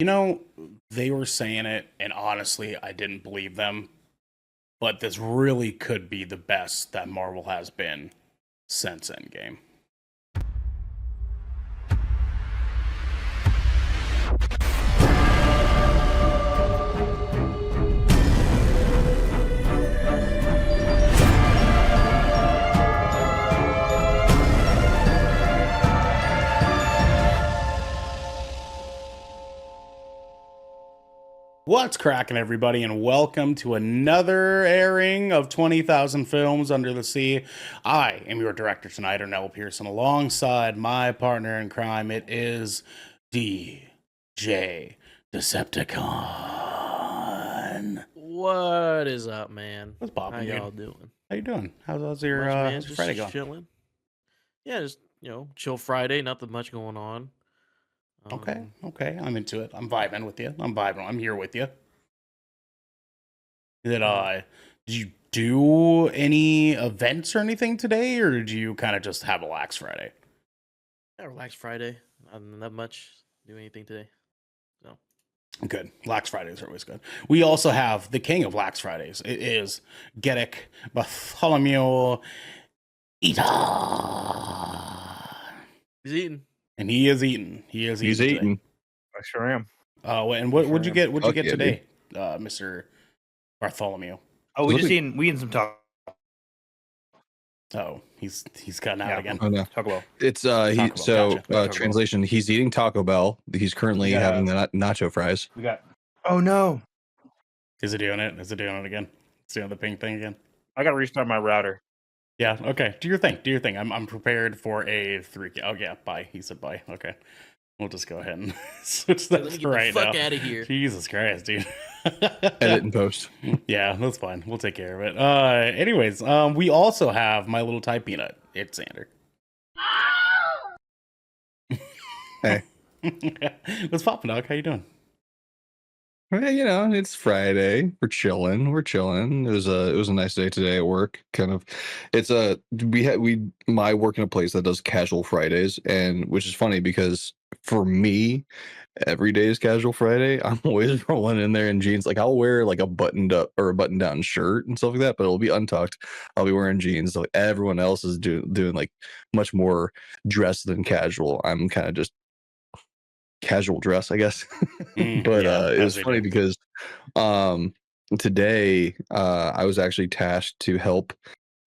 You know, they were saying it, and honestly, I didn't believe them. But this really could be the best that Marvel has been since Endgame. What's cracking, everybody, and welcome to another airing of 20,000 Films Under the Sea. I am your director tonight, Ernell Pearson, alongside my partner in crime. It is DJ Decepticon. What is up, man? What's poppin', How dude? y'all doing? How you doing? How's your, Much, man. how's your Just Friday going? chilling. Yeah, just chill Friday. Nothing much going on. Okay, I'm into it. I'm vibing with you. I'm here with you. Did did you do any events or anything today, or did you kind of just have a lax Friday? Yeah, relax Friday. Not much. Do anything today? No. Good. Lax Fridays are always good. We also have the king of Lax Fridays. It is Garrick Bartholomew Ita. He's eating. And he is eating. He's eating. I sure am. And what'd you get? What'd you get yeah, today, Mr. Bartholomew? Oh, we eating some taco. Oh, he's cutting out again. Oh, no. Taco Bell. It's gotcha. Translation. He's eating Taco Bell. He's currently having the nacho fries. We got. Oh no! Is it doing it? Is it doing it again? It's doing the ping thing again. I gotta restart my router. Yeah. Okay. Do your thing. I'm prepared for a 3. Oh yeah. Bye. He said bye. Okay. We'll just go ahead and switch that Let me get right the fuck now. out of here. Jesus Christ, dude. Edit and post. Yeah, that's fine. We'll take care of it. Anyways, we also have my little Thai peanut. It's Xander. Hey. What's poppin', dog? How you doing? Well, it's Friday. We're chilling. It was a nice day today at work. My work in a place that does casual Fridays, and which is funny because for me, every day is casual Friday. I'm always rolling in there in jeans. Like I'll wear like a buttoned up or a button down shirt and stuff like that, but it'll be untucked. I'll be wearing jeans. Like everyone else is doing like much more dress than casual. I'm kind of just casual dress, I guess. But it was funny because today I was actually tasked to help.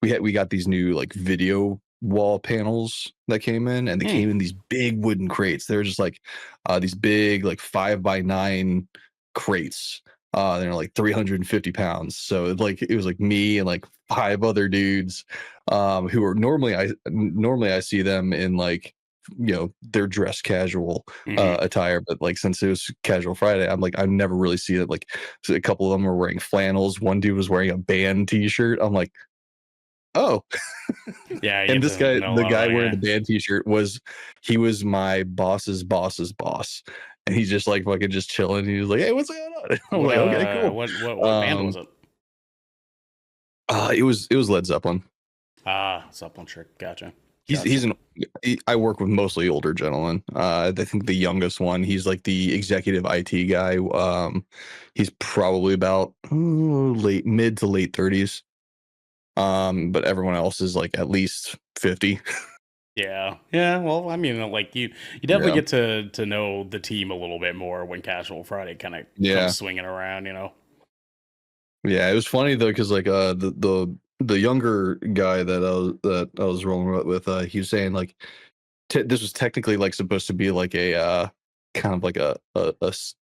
We got these new like video wall panels that came in, and they came in these big wooden crates. They were just like these big like 5x9 crates. They're like 350 pounds. So it was like me and like 5 other dudes who are normally I see them in like their dress casual attire, but like since it was casual Friday, I'm like I never really see it. Like so a couple of them were wearing flannels. One dude was wearing a band t-shirt. I'm like, oh yeah. And this guy, the guy wearing the band t-shirt, was my boss's boss's boss, and he's just like fucking just chilling. He was like, hey, what's going on? I'm like, okay, cool. What band was it? It was Led Zeppelin. Zeppelin trick. Gotcha. I work with mostly older gentlemen. I think the youngest one, he's like the executive IT guy. He's probably about mid to late 30s. But everyone else is like at least 50. Yeah. Well, I mean, like you definitely get to know the team a little bit more when Casual Friday kind of comes swinging around. Yeah, it was funny though because like the younger guy that I was rolling with, he was saying like this was technically like supposed to be like a kind of like a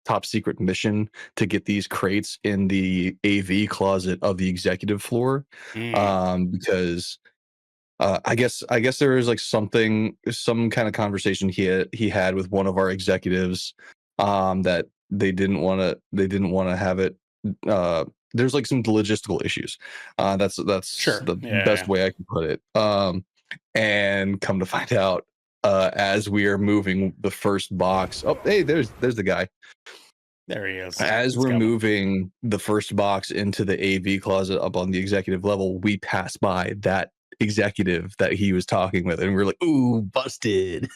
top secret mission to get these crates in the AV closet of the executive floor, because I guess there was like some kind of conversation he had with one of our executives, that they didn't want to have it. There's like some logistical issues. That's sure. The best way I can put it. And come to find out, as we are moving the first box. Oh, hey, there's the guy. There he is. As we're moving the first box into the AV closet up on the executive level, we pass by that executive that he was talking with, and we are like, ooh, busted.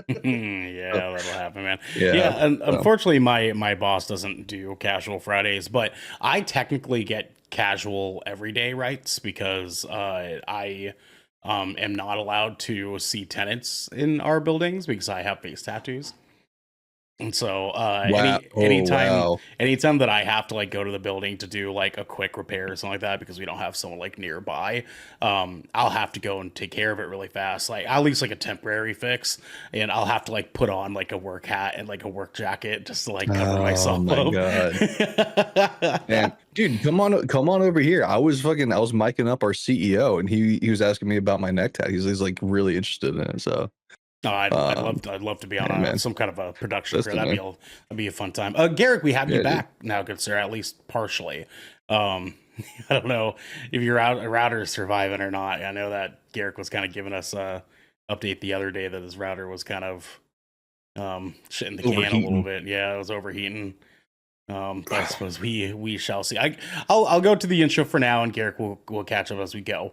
Yeah, that'll happen, man. Yeah, Yeah, and so. unfortunately, my boss doesn't do casual Fridays, but I technically get casual everyday rights because I am not allowed to see tenants in our buildings because I have face tattoos. And so Wow. anytime that I have to like go to the building to do like a quick repair or something like that because we don't have someone like nearby, I'll have to go and take care of it really fast. Like at least like a temporary fix, and I'll have to like put on like a work hat and like a work jacket just to like cover myself my up. God. And dude, come on over here. I was micing up our CEO, and he was asking me about my neck tat. He's like really interested in it. So No, I'd love to be on some kind of a production crew. That'd be a fun time. Garrick, we have you back now, good sir, at least partially. I don't know if your router is surviving or not. I know that Garrick was kind of giving us a update the other day that his router was kind of shitting the can a little bit. Yeah, it was overheating. But I suppose we shall see. I'll go to the intro for now, and Garrick will catch up as we go.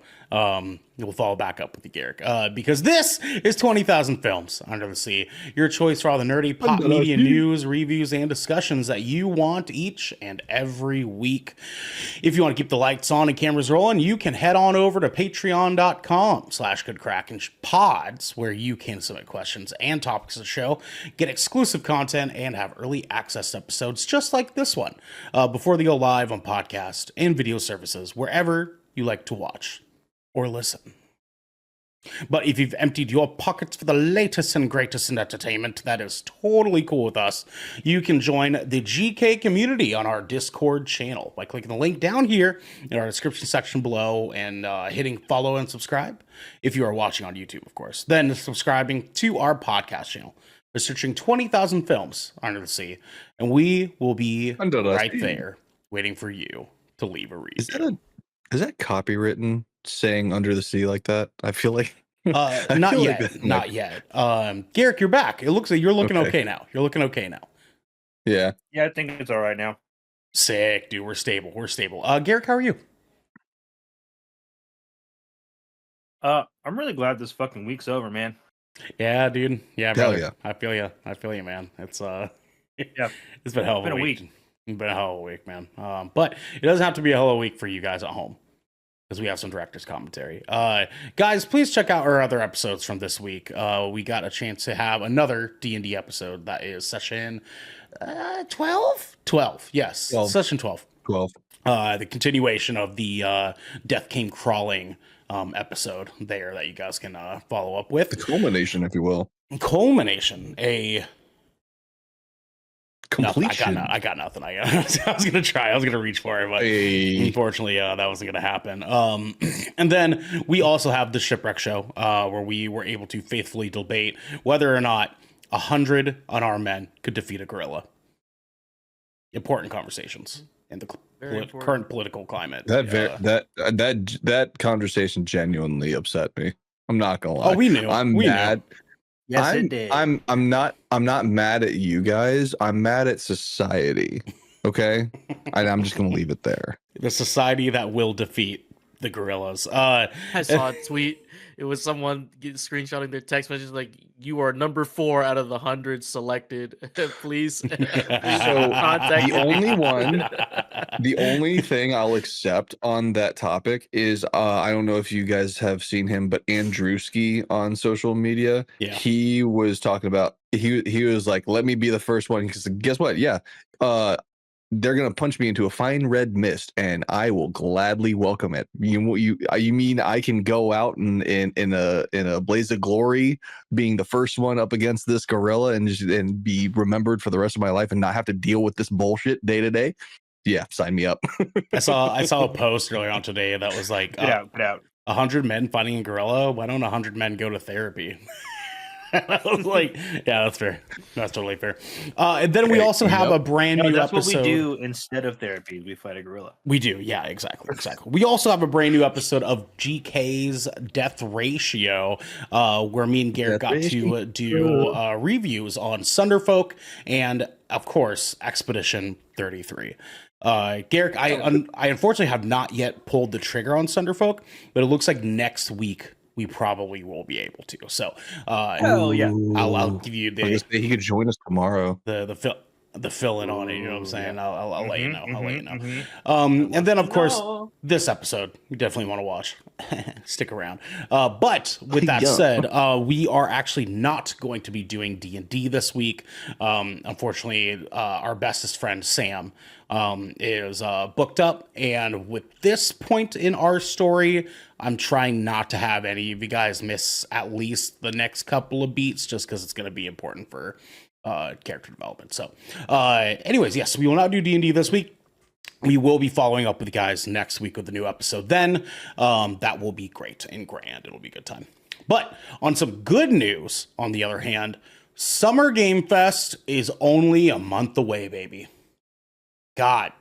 We'll follow back up with you, Garrick, because this is 20,000 Films Under the Sea, your choice for all the nerdy pop media news, reviews, and discussions that you want each and every week. If you want to keep the lights on and cameras rolling, you can head on over to patreon.com/goodkrakenpods, where you can submit questions and topics of the show, get exclusive content, and have early access to episodes just like this one before they go live on podcast and video services wherever you like to watch or listen. But if you've emptied your pockets for the latest and greatest in entertainment, that is totally cool with us. You can join the GK community on our Discord channel by clicking the link down here in our description section below and hitting follow and subscribe if you are watching on YouTube, of course. Then subscribing to our podcast channel. We're searching 20,000 Films Under the Sea, and we will be right there waiting for you to leave a review. Is that copywritten, saying under the sea like that? I feel like not yet. Garrick, you're back. It looks like you're looking okay now. Yeah, I think it's all right now. Sick, dude. We're stable. Garrick, how are you? I'm really glad this fucking week's over, man. Yeah, dude. Yeah, brother. Yeah. I feel you, man. It's yeah, it's been a hell of a week. It's been a hell of a week, man. But it doesn't have to be a hell of a week for you guys at home, because we have some director's commentary. Guys, please check out our other episodes from this week. We got a chance to have another D&D episode. That is session 12? 12, yes. 12. Session 12. 12. The continuation of the Death Came Crawling episode there that you guys can follow up with. The culmination, if you will. Culmination. Completion. I got nothing. I was gonna try. I was gonna reach for it, but unfortunately, that wasn't gonna happen. And then we also have the Shipwreck Show, where we were able to faithfully debate whether or not 100 unarmed men could defeat a gorilla. Important conversations in the current political climate. That conversation genuinely upset me. I'm not gonna lie. Oh, we knew. I'm mad. Knew. Yes, it did. I'm not mad at you guys. I'm mad at society. Okay, and I'm just gonna leave it there. The society that will defeat the gorillas. I saw a tweet. It was someone screenshotting their text message like, "You are number 4 out of the 100 selected. Please." So the only thing I'll accept on that topic is I don't know if you guys have seen him, but Andrewski on social media, he was talking about he was like, "Let me be the first one," because guess what? Yeah. They're gonna punch me into a fine red mist, and I will gladly welcome it. You mean I can go out in a blaze of glory, being the first one up against this gorilla, and be remembered for the rest of my life, and not have to deal with this bullshit day to day? Yeah, sign me up. I saw a post earlier on today that was like, get out. 100 men fighting a gorilla. Why don't 100 men go to therapy? I was like, yeah, that's fair. That's totally fair. And then we also have a brand new episode. That's what we do instead of therapy. We fight a gorilla. We do. Yeah, exactly. We also have a brand new episode of GK's Death Ratio, where me and Garrick got to do reviews on Thunderfolk and, of course, Expedition 33. Garrick, I unfortunately have not yet pulled the trigger on Thunderfolk, but it looks like next week we probably will be able to. So, Hell yeah. I'll give you I was gonna say he could join us tomorrow. the fill in on it. You know what I'm saying? yeah. I'll let you know. I'll let you know. Mhm. And then of course No. this episode you definitely want to watch. Stick around. But with that Yeah. said, we are actually not going to be doing D&D this week. Unfortunately, our bestest friend Sam is booked up, and with this point in our story, I'm trying not to have any of you guys miss at least the next couple of beats, just because it's going to be important for character development. So anyways, yes, we will not do D&D this week. We will be following up with you guys next week with a new episode. Then that will be great and grand. It'll be a good time. But on some good news, on the other hand, Summer Game Fest is only a month away, baby. God.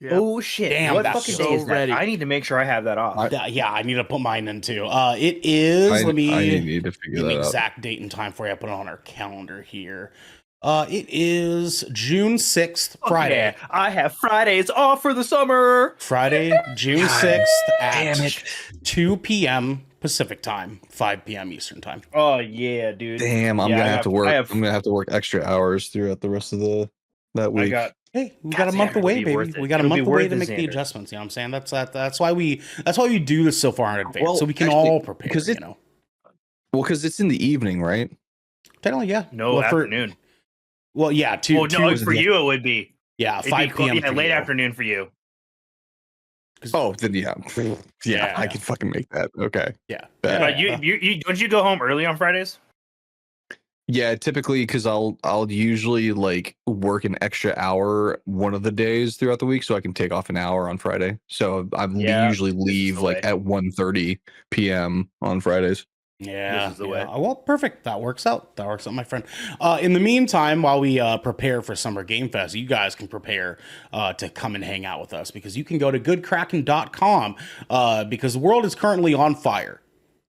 Yep. Oh shit! Damn, what that's fucking so day is that? ready. I need to make sure I have that off. Yeah, I need to put mine in too. It is, I let me need to figure give an that out. exact date and time for you. I put it on our calendar here. It is June 6th, Friday. Yeah, I have Fridays off for the summer. Friday, June 6th at damn it. 2 p.m. Pacific time, 5 p.m. Eastern time. Oh yeah, dude. Damn, I'm Yeah, gonna I have have- to work. I have- I'm gonna have to work extra hours throughout the rest of that I week. got. Hey, we God got a damn, month it'll away, be baby. worth it. We got a It'll be month away worth to it, make the Xander. adjustments. You know what I'm saying? That's why we do this so far in advance, Well, so we can actually, all prepare. because You it- know, Well, because it's in the evening, right? technically, yeah. No Well, afternoon. Well, yeah, two. Well, no, two for you it would be. yeah, It'd 5 be cool. p.m. Yeah, for late you. afternoon for you. Oh, then yeah, Yeah. I can fucking make that. Okay. Yeah, But But you don't you go home early on Fridays? Yeah, typically because I'll usually like work an extra hour one of the days throughout the week, so I can take off an hour on Friday. So I Yeah, usually leave the like way. at 1:30 p.m. on Fridays. Yeah, This is the yeah. way. Well, perfect. That works out. That works out, my friend. In the meantime, while we prepare for Summer Game Fest, you guys can prepare to come and hang out with us, because you can go to goodkraken.com because the world is currently on fire.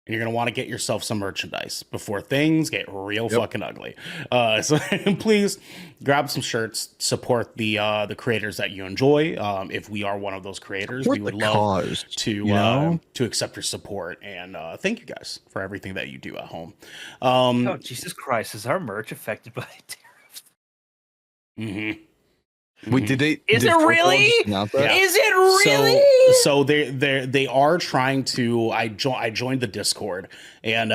And you're going to want to get yourself some merchandise before things get real fucking ugly. So please grab some shirts, support the creators that you enjoy. If we are one of those creators, Support we would the love cause, to you know? to accept your support, and thank you guys for everything that you do at home. Oh Jesus Christ! Is our merch affected by tariffs? Mhm. Wait, did they? Is did it Fourth Wall really? just announce that? Is it really? So they are trying to. I joined the Discord and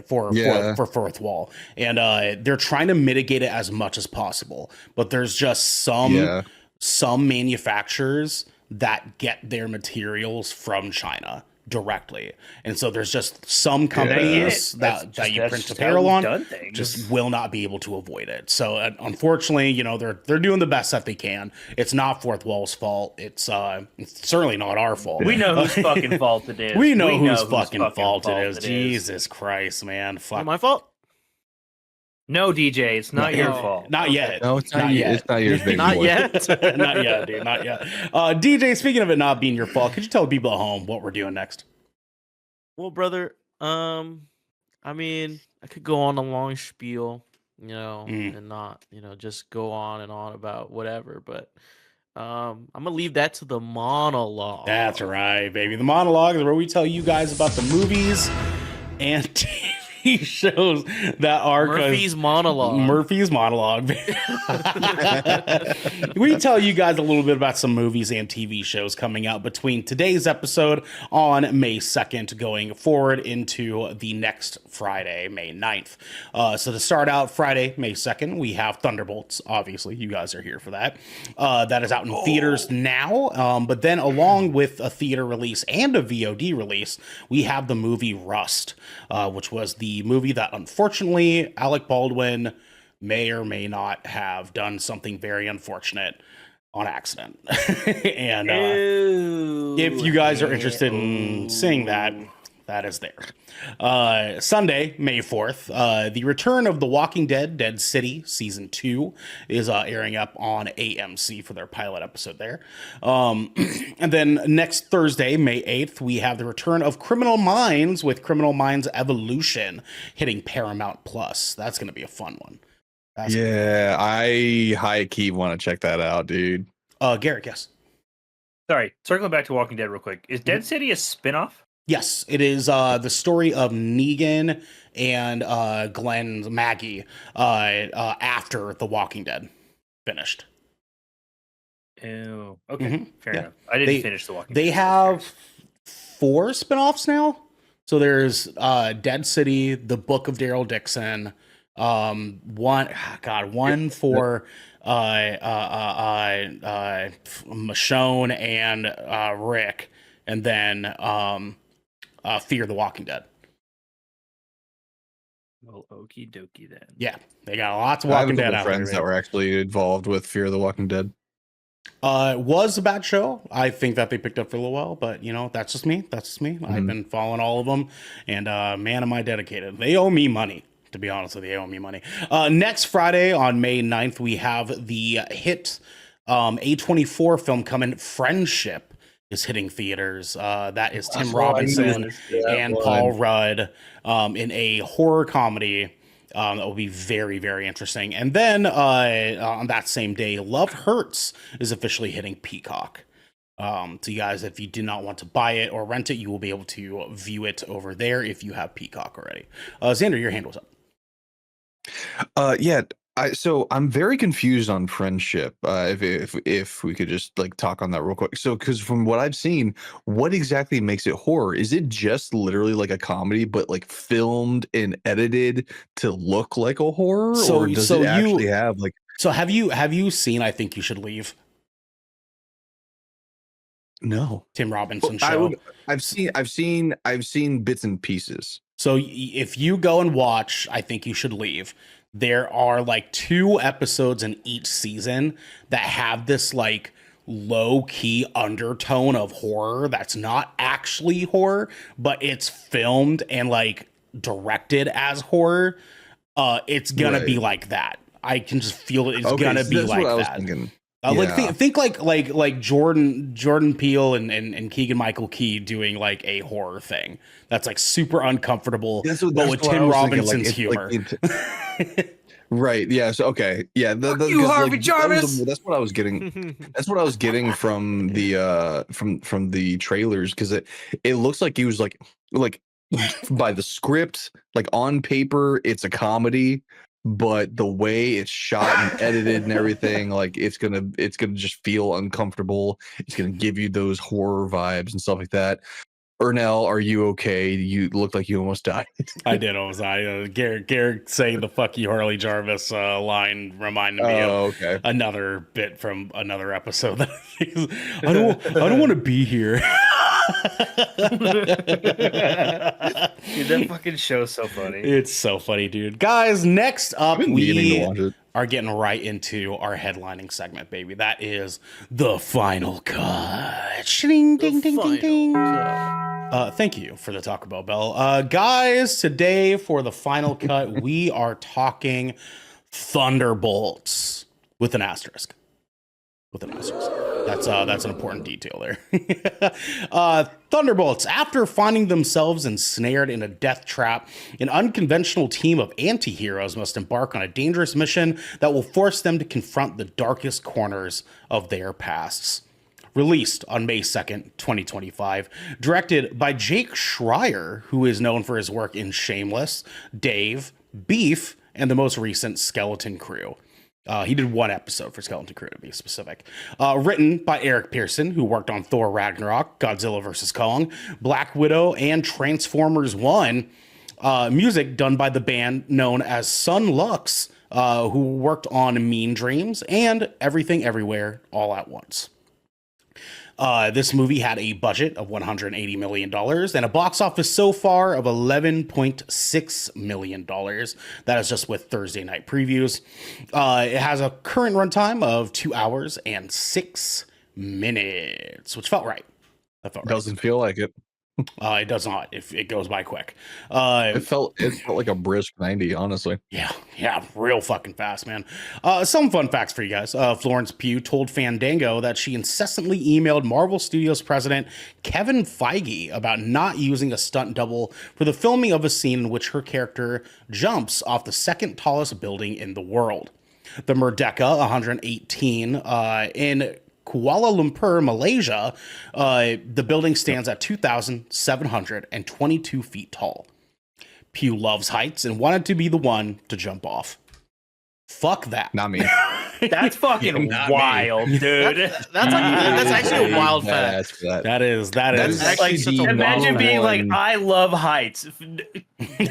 for Fourth Wall, and they're trying to mitigate it as much as possible. But there's just some manufacturers that get their materials from China directly, and so there's just some companies that you print apparel on just will not be able to avoid it. So unfortunately, you know, they're doing the best that they can. It's not Fourth Wall's fault. It's certainly not our fault. We know whose fucking fault it is. We know whose fucking fault it is. Jesus Christ, man. Not Fuck. my fault. No, DJ, it's not your fault. Not yet. No, it's not. Not yet. It's not yours, baby Not boy. yet. Not yet, dude. Not yet. DJ, speaking of it not being your fault, could you tell the people at home what we're doing next? Well, brother, I mean, I could go on a long spiel, you know, and not, you know, just go on and on about whatever, but I'm gonna leave that to the monologue. That's right, baby. The monologue is where we tell you guys about the movies and TV shows that are Murphy's monologue. Murphy's monologue. We tell you guys a little bit about some movies and TV shows coming out between today's episode on May 2nd going forward into the next Friday, May 9th. So to start out Friday, May 2nd, we have Thunderbolts. Obviously, you guys are here for that. That is out in theaters now. But then along with a theater release and a VOD release, we have the movie Rust, which was the movie that unfortunately Alec Baldwin may or may not have done something very unfortunate on accident. And if you guys are interested in seeing that, that is there. Sunday, May 4th, the return of The Walking Dead, Dead City, Season 2 is airing up on AMC for their pilot episode there. And then next Thursday, May 8th, we have the return of Criminal Minds with Criminal Minds Evolution hitting Paramount Plus. That's going to be a fun one. Yeah, I high key want to check that out, dude. Garrick, yes. Sorry, circling back to Walking Dead real quick. Is Dead City a spinoff? Yes, it is the story of Negan and Glenn's Maggie after The Walking Dead finished. Oh, okay, fair Yeah. enough. I didn't finish The Walking Dead. They have 4 spinoffs now. So there's Dead City, The Book of Daryl Dixon, one for Michonne and Rick, and then Fear the Walking Dead. Well, okie dokie then. Yeah, they got lots of I have a Walking Dead couple out there. friends that were actually involved with Fear of the Walking Dead. It was a bad show. I think that they picked up for a little while, but that's just me. I've been following all of them, and man, am I dedicated. They owe me money, to be honest with you. They owe me money. Next Friday on May 9th, we have the hit A24 film coming, Friendship, is hitting theaters. That is Tim Robinson and Paul Rudd in a horror comedy. That will be very, very interesting. And then on that same day, Love Hurts is officially hitting Peacock. So you guys, if you do not want to buy it or rent it, you will be able to view it over there if you have Peacock already. Xander, your hand was up. Yeah. So I'm very confused on Friendship. If we could just like talk on that real quick. So because from what I've seen, what exactly makes it horror? Is it just literally like a comedy, but like filmed and edited to look like a horror, or does it actually have like? So have you seen I Think You Should Leave? No. Tim Robinson show. I've seen bits and pieces. So if you go and watch I Think You Should Leave, there are like 2 episodes in each season that have this like low key undertone of horror that's not actually horror, but it's filmed and like directed as horror. It's gonna be like that. I can just feel it. It's gonna be like that. I was thinking. Like think like Jordan Peele and Keegan Michael Key doing like a horror thing that's like super uncomfortable, but with Tim Robinson's humor. Right. Yeah. So okay. Yeah. You Harvey Jarvis. That's what I was getting. That's what I was getting from the from the trailers, because it looks like he was like by the script, like on paper it's a comedy, but the way it's shot and edited and everything, like it's gonna just feel uncomfortable. It's gonna give you those horror vibes and stuff like that. Ernell, are you okay? You look like you almost died. I did almost die. Garrick saying the "fuck you, Harley Jarvis" line reminded me of another bit from another episode. That I don't want to be here. Dude, that fucking show's so funny. It's so funny, dude. Guys, next up, we are getting right into our headlining segment, baby. That is the final cut. Ding, ding, ding, ding, ding. Thank you for the Taco Bell bell. Guys, today for the final cut, we are talking Thunderbolts with an asterisk. That's an important detail there. Thunderbolts, after finding themselves ensnared in a death trap, an unconventional team of anti-heroes must embark on a dangerous mission that will force them to confront the darkest corners of their pasts. Released on May 2nd, 2025, directed by Jake Schreier, who is known for his work in Shameless, Dave, Beef, and the most recent Skeleton Crew. He did 1 episode for Skeleton Crew, to be specific. Written by Eric Pearson, who worked on Thor Ragnarok, Godzilla vs. Kong, Black Widow, and Transformers 1. Music done by the band known as Sun Lux, who worked on Mean Dreams and Everything Everywhere All at Once. This movie had a budget of $180 million and a box office so far of $11.6 million. That is just with Thursday night previews. It has a current runtime of 2 hours and 6 minutes, which felt right. That felt right. Doesn't feel like it. It does not. If it goes by quick. It felt like a brisk 90, honestly. Yeah, real fucking fast, man. Some fun facts for you guys. Florence Pugh told Fandango that she incessantly emailed Marvel Studios president Kevin Feige about not using a stunt double for the filming of a scene in which her character jumps off the second tallest building in the world. The Merdeka 118 in Kuala Lumpur, Malaysia. The building stands at 2,722 feet tall. Pew loves heights and wanted to be the one to jump off. Fuck that. Not me. That's fucking not me. wild, dude. That's actually a wild fact. Badass for that. That is That's actually such a Imagine wild being like, one. I love heights.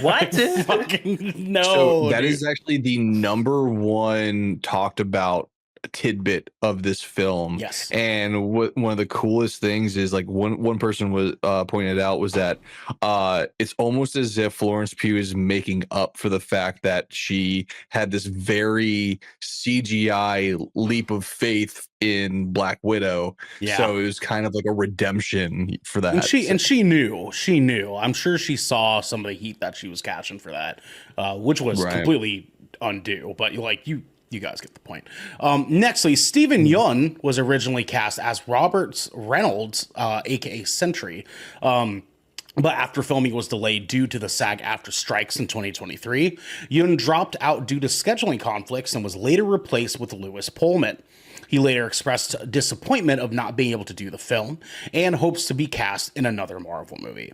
What? fucking no. So that dude. is actually the number one talked about tidbit of this film. Yes. And what one of the coolest things is, like, one person was pointed out was that it's almost as if Florence Pugh is making up for the fact that she had this very CGI leap of faith in Black Widow. Yeah. So it was kind of like a redemption for that. And she knew. I'm sure she saw some of the heat that she was catching for that, which was Right. completely undue. But you guys get the point. Nextly, Stephen Yeun was originally cast as Robert Reynolds, aka Sentry. But after filming was delayed due to the SAG-AFTRA strikes in 2023, Yeun dropped out due to scheduling conflicts and was later replaced with Lewis Pullman. He later expressed disappointment of not being able to do the film and hopes to be cast in another Marvel movie.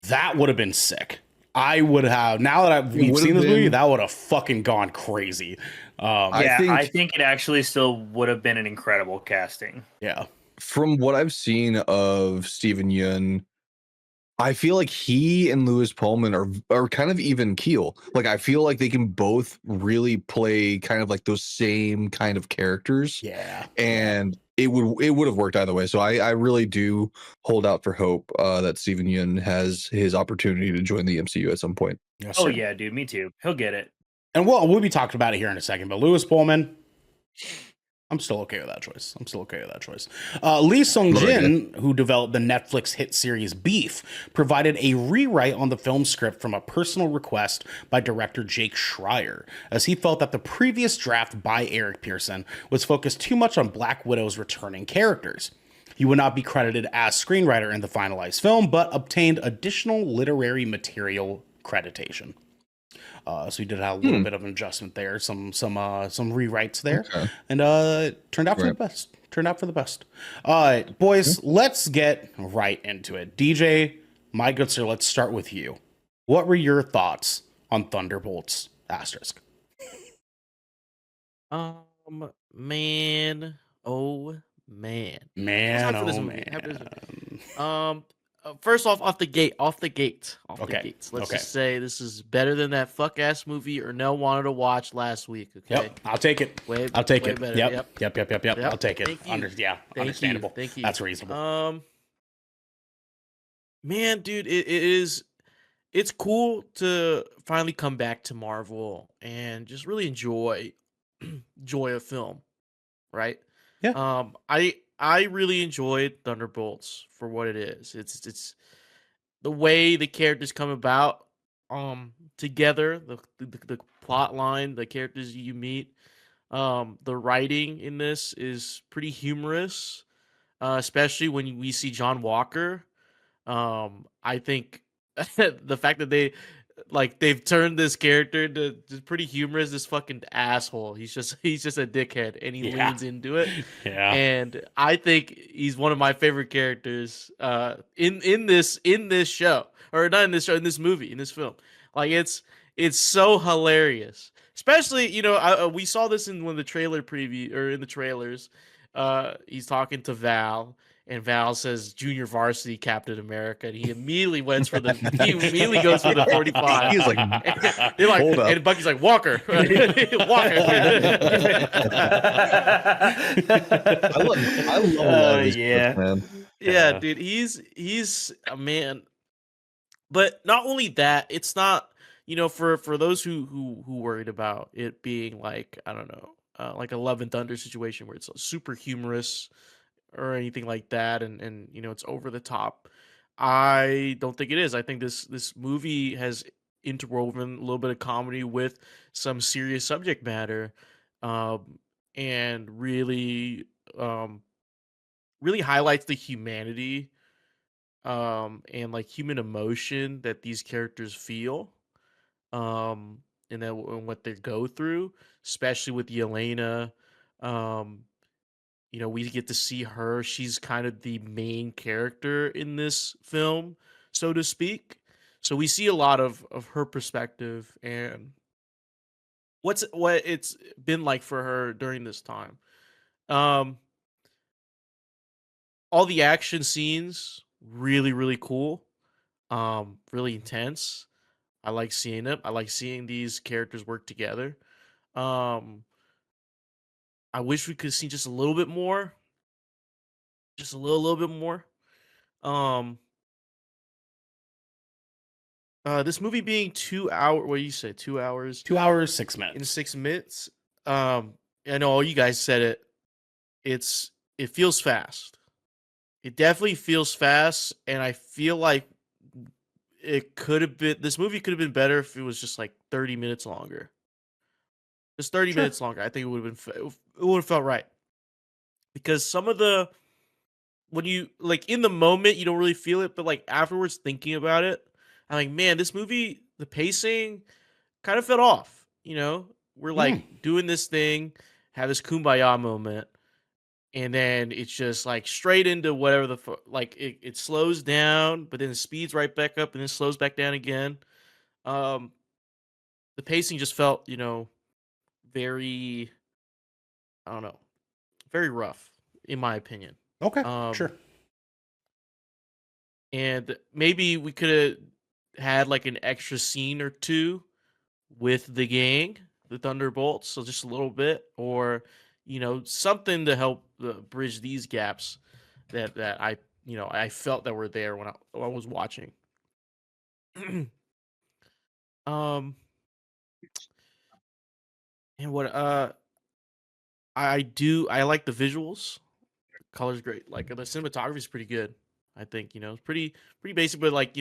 That would have been sick. I would have, now that we've seen this movie, that would have fucking gone crazy. I think it actually still would have been an incredible casting. Yeah. From what I've seen of Stephen Yeun, I feel like he and Lewis Pullman are kind of even keel. Like, I feel like they can both really play kind of like those same kind of characters. Yeah. And it would have worked either way. So I really do hold out for hope that Stephen Yeun has his opportunity to join the MCU at some point. Yes, Oh sir. yeah, dude, me too. He'll get it. And we'll be talking about it here in a second, but Lewis Pullman, I'm still okay with that choice. Lee Sung-jin, who developed the Netflix hit series Beef, provided a rewrite on the film script from a personal request by director Jake Schreier, as he felt that the previous draft by Eric Pearson was focused too much on Black Widow's returning characters. He would not be credited as screenwriter in the finalized film, but obtained additional literary material creditation. So he did have a little bit of an adjustment there, some rewrites there, and turned out for the best. All right, boys, let's get right into it. DJ, my good sir, let's start with you. What were your thoughts on Thunderbolts asterisk? Man, oh man, Man, for this oh movie. man. First off the gates. Okay. Let's just say this is better than that fuck ass movie Ernell wanted to watch last week. Okay. Yep, I'll take it. I'll take it. Better. Yep. I'll take it. Thank you. Understandable. Thank you. That's reasonable. Man, dude, it's cool to finally come back to Marvel and just really enjoy a film, right? Yeah. I really enjoyed Thunderbolts for what it is. It's the way the characters come about together, the plot line, the characters you meet. The writing in this is pretty humorous, especially when we see John Walker. I think the fact that they've turned this character to pretty humorous, this fucking asshole. He's just a dickhead, and he leans into it. Yeah. And I think he's one of my favorite characters in this show, or not in this show, in this movie, in this film. Like, it's so hilarious. Especially, we saw this in one of the trailer preview, or in the trailers. He's talking to Val, and Val says Junior Varsity Captain America, and he immediately goes for the 45. He's like, They're like, hold up. and Bucky's like, Walker. I love a lot of these yeah. clips, man. Yeah, dude, he's a man. But not only that, it's not, for those who worried about it being like, I don't know, like a Love and Thunder situation where it's super humorous or anything like that, and it's over the top. I don't think it is. I think this movie has interwoven a little bit of comedy with some serious subject matter, and really highlights the humanity and like human emotion that these characters feel, and what they go through, especially with Yelena. we get to see her. She's kind of the main character in this film, so to speak. So we see a lot of her perspective and what it's been like for her during this time. Um, all the action scenes really really cool, really intense. I like seeing it. I like seeing these characters work together. Um, I wish we could see just a little bit more, just a little bit more. Um, this movie being 2 hour, what do you say, 2 hours 2 hours, 6 in minutes. 6 minutes. I know all you guys said it. It feels fast. It definitely feels fast, and I feel like this movie could have been better if it was just like 30 minutes longer. Just 30 Sure. minutes longer. I think it would have been it would have felt right. Because some of the when you like in the moment you don't really feel it, but like afterwards thinking about it, I'm like, man, this movie, the pacing kind of fell off. We're like doing this thing, have this kumbaya moment, and then it's just like straight into whatever like it slows down, but then it speeds right back up and then slows back down again. Um, the pacing just felt, very, I don't know, very rough in my opinion. Okay, Um, sure. and maybe we could have had like an extra scene or two with the gang, the Thunderbolts, so just a little bit, or something to help bridge these gaps that I felt that were there when I was watching. um, and what I like the visuals. Color's great. Like the cinematography is pretty good. I think it's pretty basic, but like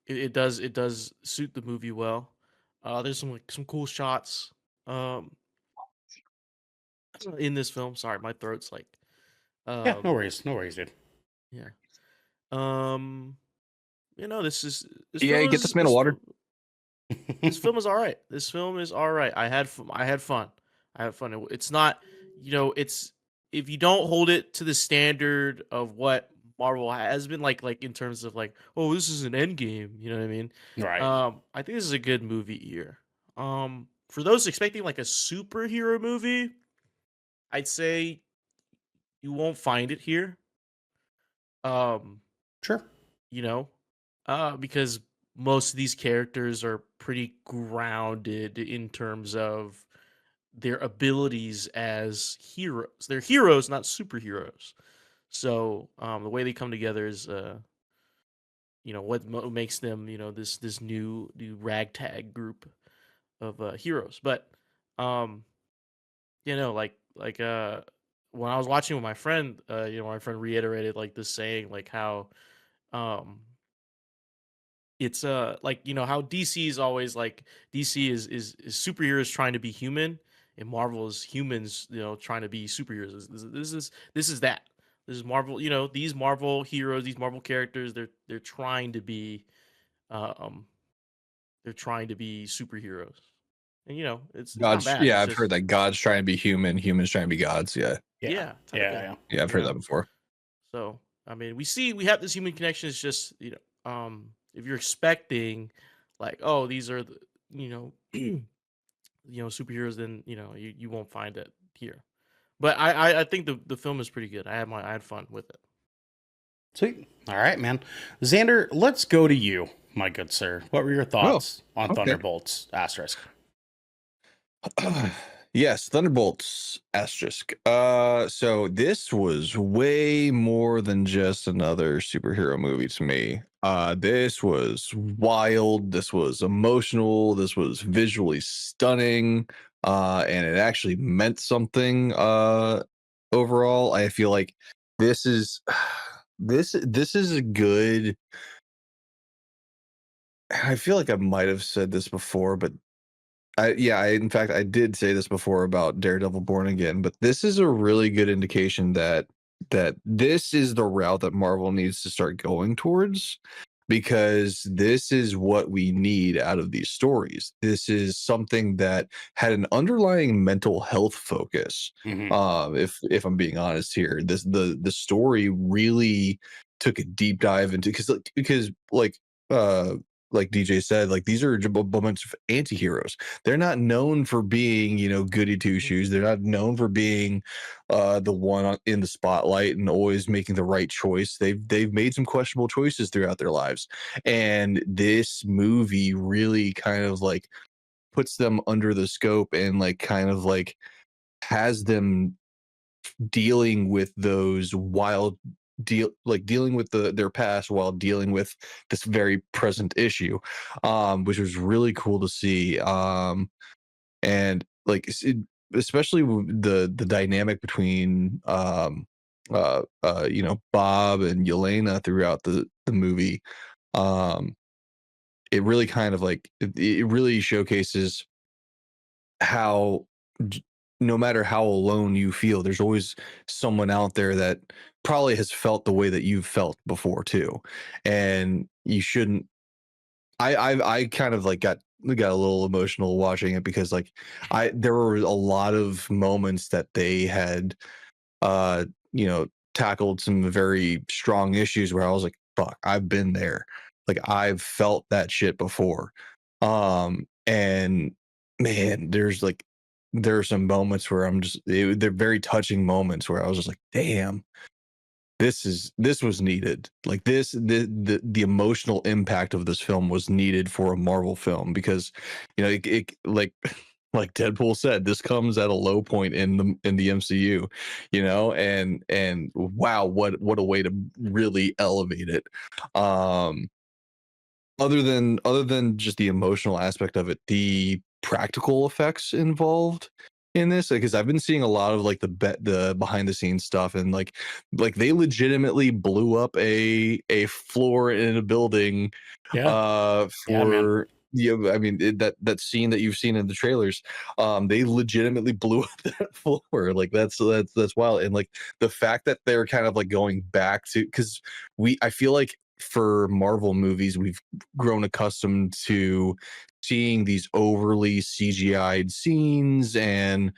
it does suit the movie well. There's some cool shots in this film. Sorry, my throat's like Yeah, no um worries, dude. yeah. Um, this Yeah, film get this is man a water. This film is all right. This film is all right. I had fun. I had fun. It's not, it's if you don't hold it to the standard of what Marvel has been like in terms of like, oh, this is an end game. You know what I mean? Right. I think this is a good movie here. For those expecting like a superhero movie, I'd say you won't find it here. Um, Sure. because most of these characters are pretty grounded in terms of their abilities as heroes. They're heroes, not superheroes. So the way they come together is, what makes them, this new ragtag group of heroes. But, when I was watching with my friend, my friend reiterated like this saying, like how, it's like how DC is always like DC is superheroes trying to be human, and Marvel is humans trying to be superheroes. This is that. This is Marvel. These Marvel heroes, these Marvel characters, they're trying to be they're trying to be superheroes, and it's not God's, bad. yeah, It's I've heard just that God's trying to be human, humans trying to be gods. Yeah, Yeah. type Yeah. thing. Yeah. yeah, I've heard that before. So I mean, we have this human connection. It's just if you're expecting like, oh, these are the superheroes, then you won't find it here. But I think the film is pretty good. I had fun with it. Sweet. All right, man. Xander, let's go to you, my good sir. What were your thoughts on okay. Thunderbolts asterisk? Yes, Thunderbolts asterisk. So this was way more than just another superhero movie to me. This was wild, this was emotional, this was visually stunning, and it actually meant something overall. I feel like this is this is a good. I feel like I might have said this before, but in fact, I did say this before about Daredevil Born Again, but this is a really good indication that this is the route that Marvel needs to start going towards, because this is what we need out of these stories. This is something that had an underlying mental health focus. If I'm being honest here, the story really took a deep dive into, because like DJ said, like these are a bunch of anti-heroes. They're not known for being, goody two shoes. They're not known for being the one in the spotlight and always making the right choice. They've made some questionable choices throughout their lives, and this movie really kind of like puts them under the scope and like kind of like has them dealing with those dealing with their past while dealing with this very present issue, which was really cool to see. And like especially the dynamic between Bob and Yelena throughout the movie. It really kind of like it really showcases how no matter how alone you feel, there's always someone out there that probably has felt the way that you've felt before too, and you shouldn't. I kind of like got a little emotional watching it, because like there were a lot of moments that they had uh tackled some very strong issues where I was like, fuck, I've been there. Like I've felt that shit before. And man, there are some moments where they're very touching moments where I was just like, damn, this was needed. Like the emotional impact of this film was needed for a Marvel film, because it like Deadpool said, this comes at a low point in the MCU, and wow, what a way to really elevate it. Other than just the emotional aspect of it, the practical effects involved in this, because I've been seeing a lot of like the behind the scenes stuff, and like they legitimately blew up a floor in a building for I mean that scene that you've seen in the trailers. They legitimately blew up that floor. Like that's wild. And like the fact that they're kind of like going back to, because I feel like for Marvel movies, we've grown accustomed to seeing these overly CGI'd scenes and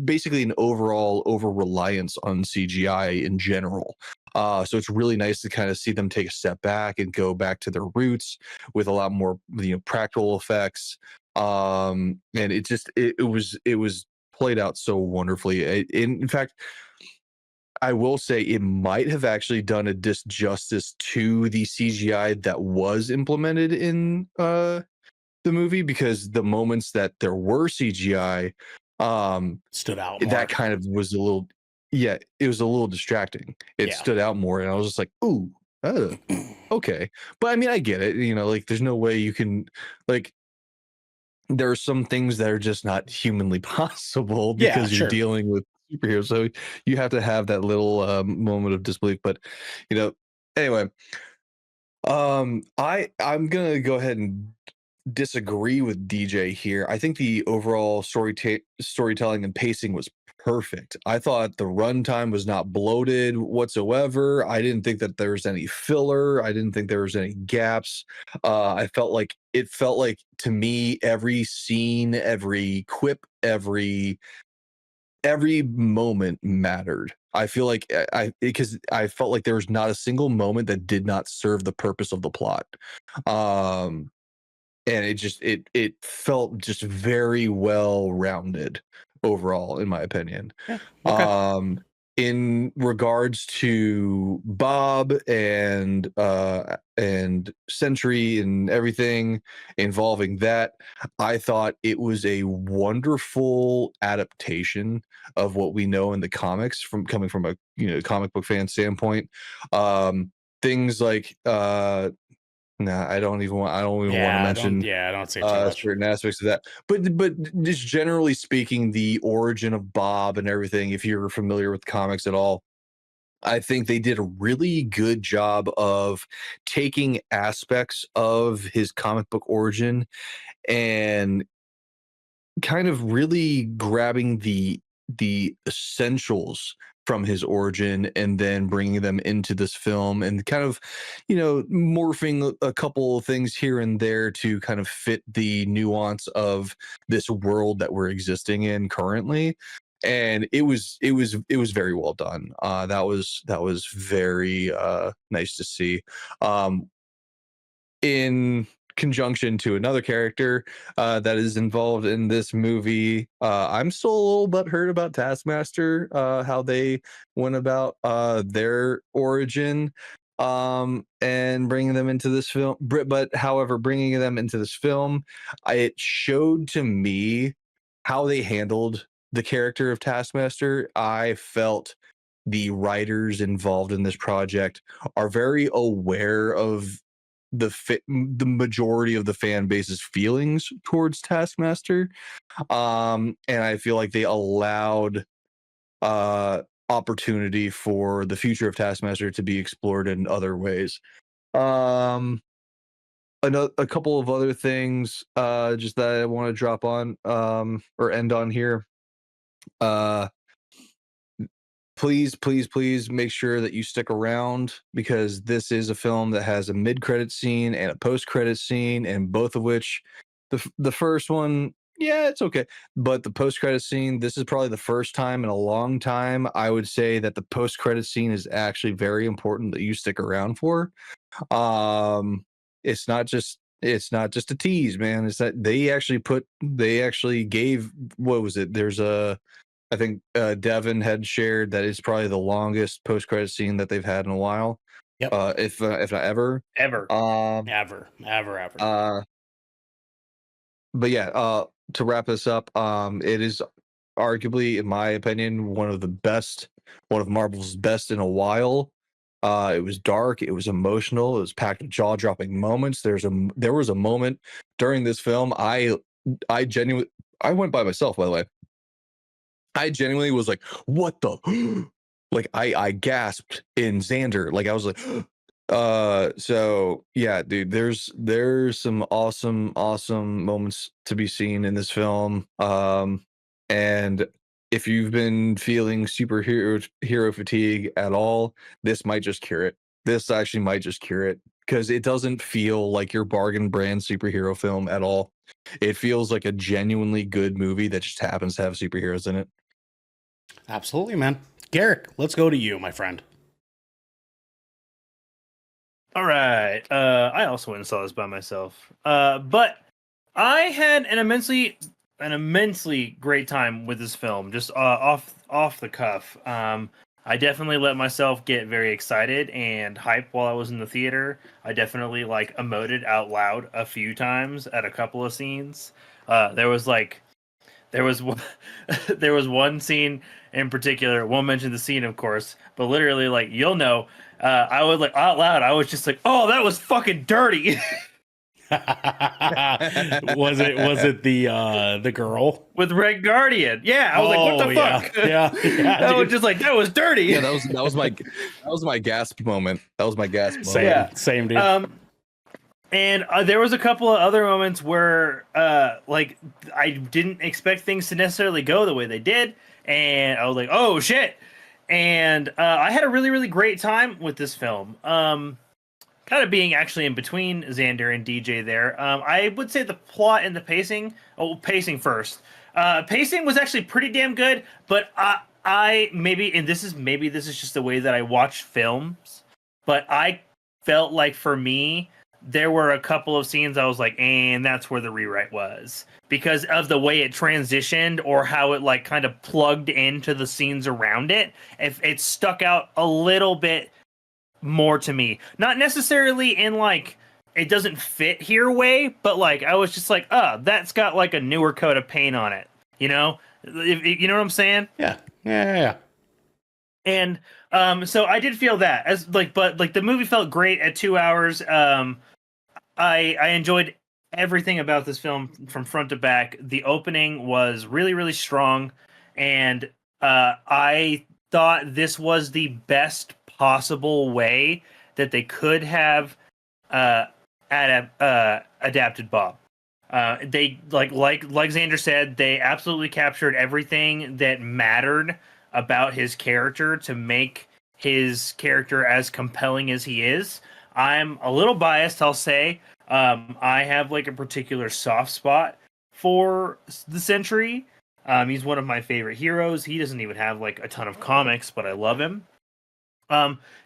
basically an overall over reliance on CGI in general. So it's really nice to kind of see them take a step back and go back to their roots with a lot more practical effects. And it was played out so wonderfully. In fact, I will say it might have actually done a disjustice to the CGI that was implemented in the movie, because the moments that there were CGI stood out more. That kind of was a little, it was a little distracting. It stood out more, and I was just like, ooh, okay. But I mean, I get it, like there's no way you can, like, there are some things that are just not humanly possible because you're dealing with superheroes, so you have to have that little moment of disbelief. But anyway, I'm gonna go ahead and disagree with DJ here. I think the overall storytelling and pacing was perfect. I thought the runtime was not bloated whatsoever. I didn't think that there was any filler. I didn't think there was any gaps. It felt like to me, every scene, every quip, every moment mattered. I feel like because I felt like there was not a single moment that did not serve the purpose of the plot. And it felt just very well rounded overall, in my opinion. In regards to Bob and Sentry and everything involving that, I thought it was a wonderful adaptation of what we know in the comics, from coming from a comic book fan standpoint. Things like I don't even want to mention. I don't say too much. Certain aspects of that, but just generally speaking, the origin of Bob and everything. If you're familiar with comics at all, I think they did a really good job of taking aspects of his comic book origin and kind of really grabbing the essentials from his origin and then bringing them into this film and kind of, you know, morphing a couple of things here and there to kind of fit the nuance of this world that we're existing in currently. And it was very well done. That was very nice to see. In conjunction to another character that is involved in this movie, I'm still a little butthurt about Taskmaster, how they went about their origin, and bringing them into this film. But however, bringing them into this film, it showed to me how they handled the character of Taskmaster. I felt the writers involved in this project are very aware of the majority of the fan base's feelings towards Taskmaster, and I feel like they allowed opportunity for the future of Taskmaster to be explored in other ways. A couple of other things just that I want to drop on or end on here. Please make sure that you stick around, because this is a film that has a mid-credit scene and a post-credit scene, and both of which, the first one, yeah, it's okay, but the post-credit scene, this is probably the first time in a long time I would say that the post-credit scene is actually very important that you stick around for. It's not just a tease, man. It's that they actually gave, what was it? I think Devin had shared that it's probably the longest post-credit scene that they've had in a while. Yep. If not ever. Ever. Ever. But yeah, to wrap this up, it is arguably, in my opinion, one of Marvel's best in a while. It was dark, it was emotional, it was packed with jaw-dropping moments. There was a moment during this film I went by myself, by the way. I genuinely was like, what the? Like, I gasped in Xander. Like, I was like, so yeah, dude, there's some awesome moments to be seen in this film. And if you've been feeling hero fatigue at all, this might just cure it. This actually might just cure it, because it doesn't feel like your bargain brand superhero film at all. It feels like a genuinely good movie that just happens to have superheroes in it. Absolutely, man. Garrick, let's go to you, my friend. All right. I also went and saw this by myself. But I had an immensely great time with this film, just off the cuff. I definitely let myself get very excited and hype while I was in the theater. I definitely emoted out loud a few times at a couple of scenes. There was one scene in particular. Won't mention the scene, of course, but literally, you'll know. I was out loud. I was just like, "Oh, that was fucking dirty." Was it the girl with Red Guardian? Yeah, I was like, "What the fuck?" Yeah. I was just like, "That was dirty." Yeah, that was my gasp moment. That was my gasp moment. Same dude. And there was a couple of other moments where, I didn't expect things to necessarily go the way they did, and I was like, "Oh shit!" And I had a really, really great time with this film. Kind of being actually in between Xander and DJ there. I would say the plot and the pacing. Oh, pacing first. Pacing was actually pretty damn good, but I maybe this is just the way that I watch films, but I felt like for me, there were a couple of scenes I was like, and that's where the rewrite was, because of the way it transitioned or how it kind of plugged into the scenes around it. If it stuck out a little bit more to me, not necessarily in it doesn't fit here way, but I was just like, that's got a newer coat of paint on it, you know what I'm saying? Yeah. And so I did feel that but the movie felt great at 2 hours. I enjoyed everything about this film from front to back. The opening was really, really strong, and I thought this was the best possible way that they could have adapted Bob. They like Xander said, they absolutely captured everything that mattered about his character to make his character as compelling as he is. I'm a little biased, I'll say. I have like a particular soft spot for the Sentry. He's one of my favorite heroes. He doesn't even have like a ton of comics, but I love him.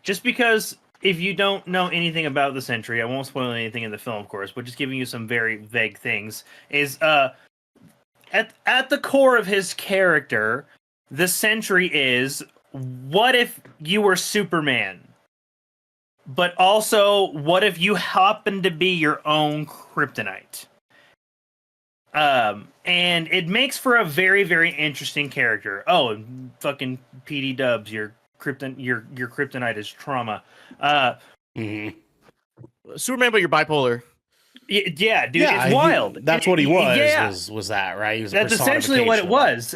Just because if you don't know anything about the Sentry, I won't spoil anything in the film, of course, but just giving you some very vague things, is at the core of his character, the Sentry is, what if you were Superman? But also, what if you happen to be your own kryptonite? And it makes for a very, very interesting character. Oh, and fucking PD Dubs, your kryptonite is trauma. Superman, but you're bipolar. Yeah, dude, it's wild. That's what he was. Yeah. Was that right? He was That's essentially what it was.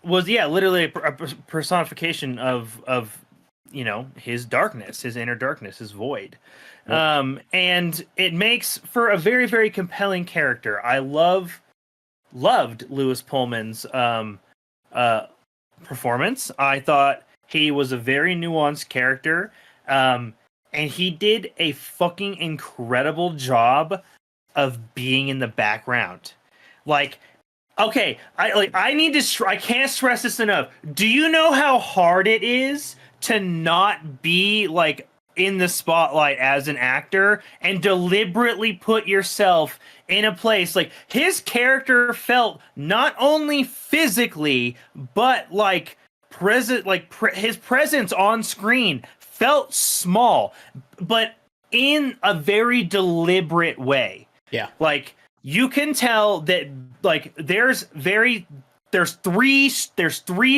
Literally a personification of his darkness, his inner darkness, his void. Yep. And it makes for a very, very compelling character. I loved Lewis Pullman's performance. I thought he was a very nuanced character. And he did a fucking incredible job of being in the background. Like, okay, I can't stress this enough. Do you know how hard it is to not be like in the spotlight as an actor and deliberately put yourself in a place? Like, his character felt not only physically, but like his presence on screen felt small, but in a very deliberate way. Yeah. Like, you can tell that like there's three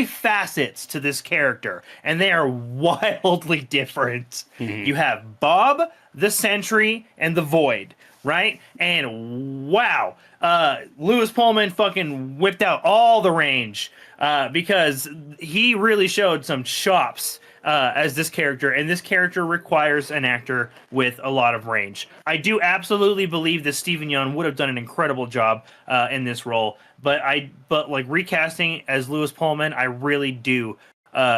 facets to this character, and they are wildly different. Mm-hmm. You have Bob, the Sentry, and the Void, right? And wow, Lewis Pullman fucking whipped out all the range because he really showed some chops as this character, and this character requires an actor with a lot of range. I do absolutely believe that Stephen Yeun would have done an incredible job in this role, but like recasting as Lewis Pullman, I really do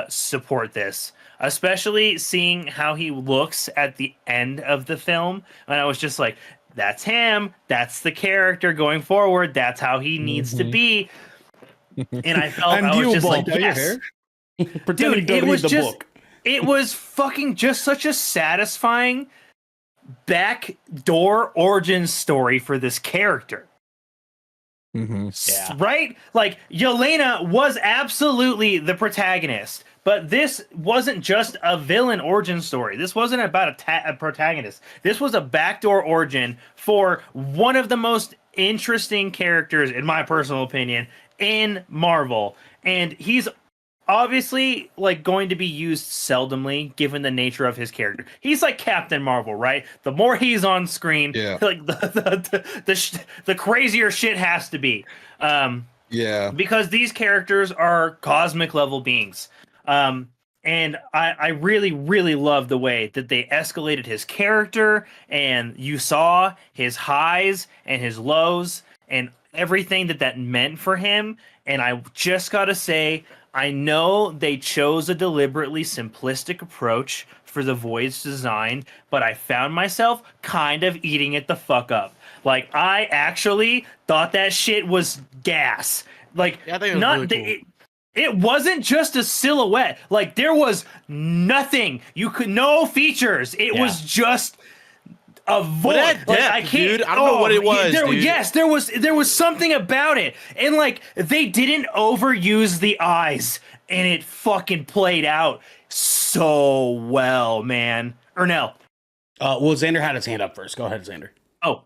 support this, especially seeing how he looks at the end of the film, and I was just like, that's him, that's the character going forward, that's how he needs to be. And I felt I was just like, yes. Dude, it was just book. It was fucking just such a satisfying backdoor origin story for this character. Mm-hmm. Yeah. Right? Like, Yelena was absolutely the protagonist, but this wasn't just a villain origin story. This wasn't about a protagonist. This was a backdoor origin for one of the most interesting characters, in my personal opinion, in Marvel. And he's obviously like going to be used seldomly given the nature of his character. He's like Captain Marvel, right? The more he's on screen, like the crazier shit has to be. Because these characters are cosmic level beings. And I really, really love the way that they escalated his character, and you saw his highs and his lows and everything that meant for him. And I just gotta say, I know they chose a deliberately simplistic approach for the Void's design, but I found myself kind of eating it the fuck up. Like, I actually thought that shit was gas. Like, I think it was really cool. It wasn't just a silhouette. Like, there was nothing. No features. It was just a void. Depth, like, I can't, dude. I don't know what it was. Dude. Yes, there was something about it, and like they didn't overuse the eyes, and it fucking played out so well, man. Ernell. Well, Xander had his hand up first. Go ahead, Xander. Oh.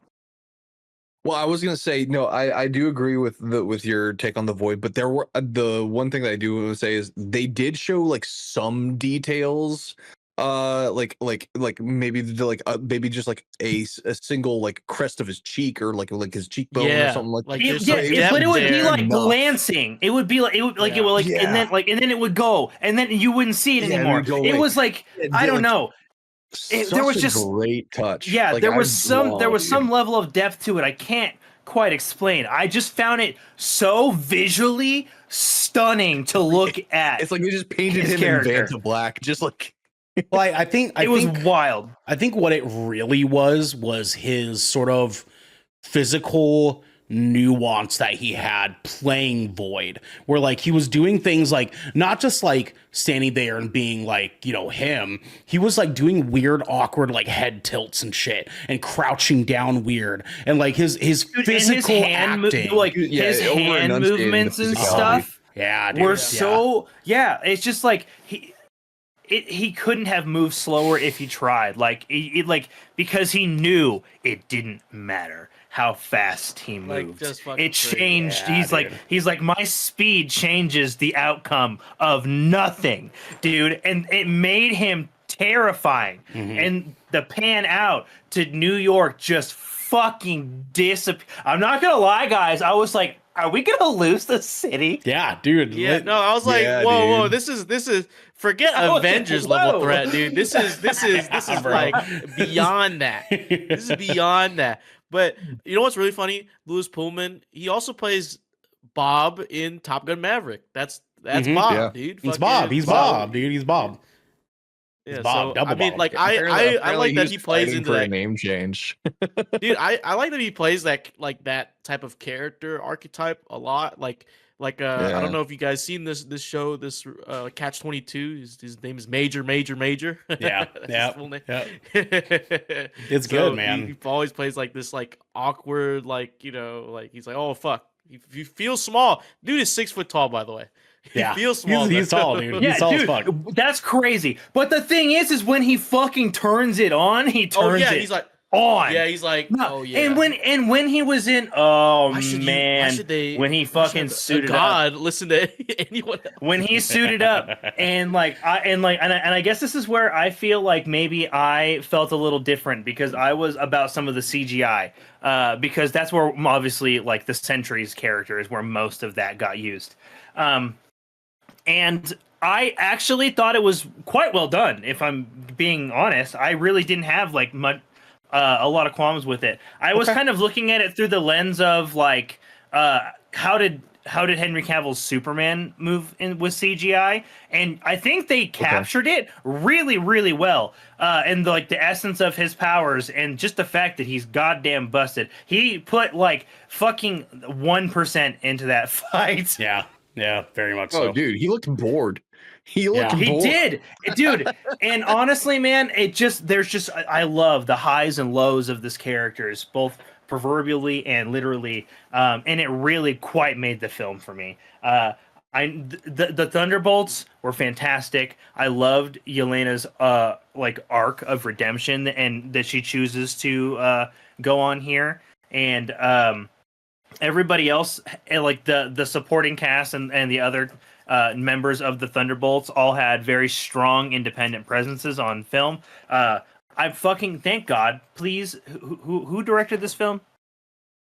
Well, I was gonna say no. I do agree with your take on the Void, but there were the one thing that I do want to say is they did show like some details. Like maybe maybe just like a single like crest of his cheek or like his cheekbone or something like but it would be like glancing. It would be like and then it would go, and then you wouldn't see it anymore. It was like I don't know. There was just a great touch. Yeah, like, there was some level of depth to it. I can't quite explain. I just found it so visually stunning to look at. It's like they just painted his him character. in Vanta Black, just like Well, I think it was wild. I think what it really was his sort of physical nuance that he had playing Void, where like he was doing things like not just like standing there and being like, you know, him. He was like doing weird, awkward like head tilts and shit, and crouching down weird, and like his Dude, physical and his hand acting, his hand over-enunciating the movements and physicality. stuff yeah, dude, were yeah. so it's just like he couldn't have moved slower if he tried, like because he knew it didn't matter how fast he moved. just fucking It crazy. changed. Yeah, He's like my speed changes the outcome of nothing, dude, and it made him terrifying. And the pan out to New York just fucking disappear. I'm not gonna lie, guys. I was like, are we gonna lose the city? Yeah, dude. Yeah, no, I was like, Yeah, whoa, dude. this is forget I was like, Avengers level whoa. threat, dude. This is bro. like beyond that. This is beyond that. But you know what's really funny? Louis Pullman, he also plays Bob in Top Gun Maverick. That's Mhm. Bob, Yeah. dude. He's Fucking Bob. He's Bob, dude. He's Bob. Yeah, Bob, so double I mean, Bob. like Apparently- I apparently like that was he plays fighting into for a that. name change. Dude, I like that he plays that like that type of character archetype a lot. I Yeah. don't know if you guys seen this show, this Catch 22. His name is Major. Yeah, That's yeah, his full name. yeah. It's It's good, man. He always plays like this like awkward, like, you know, like he's like, oh fuck. You feel small. Dude is 6 foot tall, by the way. He Yeah. feels small. He's tall, dude. He's tall as fuck. That's crazy. But the thing is when he fucking turns it on, he turns Oh yeah, it he's like, on. yeah, he's like, No, oh yeah. and when he was in, Why should when he fucking suited up, God, listen to anyone. when he suited up, and I guess this is where I feel like maybe I felt a little different because I was about some of the CGI, because that's where obviously like the Sentry's character is where most of that got used, and I actually thought it was quite well done. If I'm being honest, I really didn't have like much. A lot of qualms with it. I was kind of looking at it through the lens of like, how did Henry Cavill's Superman move in with CGI? And I think they captured it really, really well. And like the essence of his powers and just the fact that he's goddamn busted. He put like fucking 1% into that fight. Yeah, very much Oh, so. dude, he looked bored. He looked Yeah. He bored. did, dude. And honestly, man, I love the highs and lows of this characters, both proverbially and literally, and it really quite made the film for me. The Thunderbolts were fantastic. I loved Yelena's like arc of redemption and that she chooses to go on here, and everybody else, like the supporting cast and the other members of the Thunderbolts all had very strong independent presences on film. I fucking thank God. Please, who directed this film?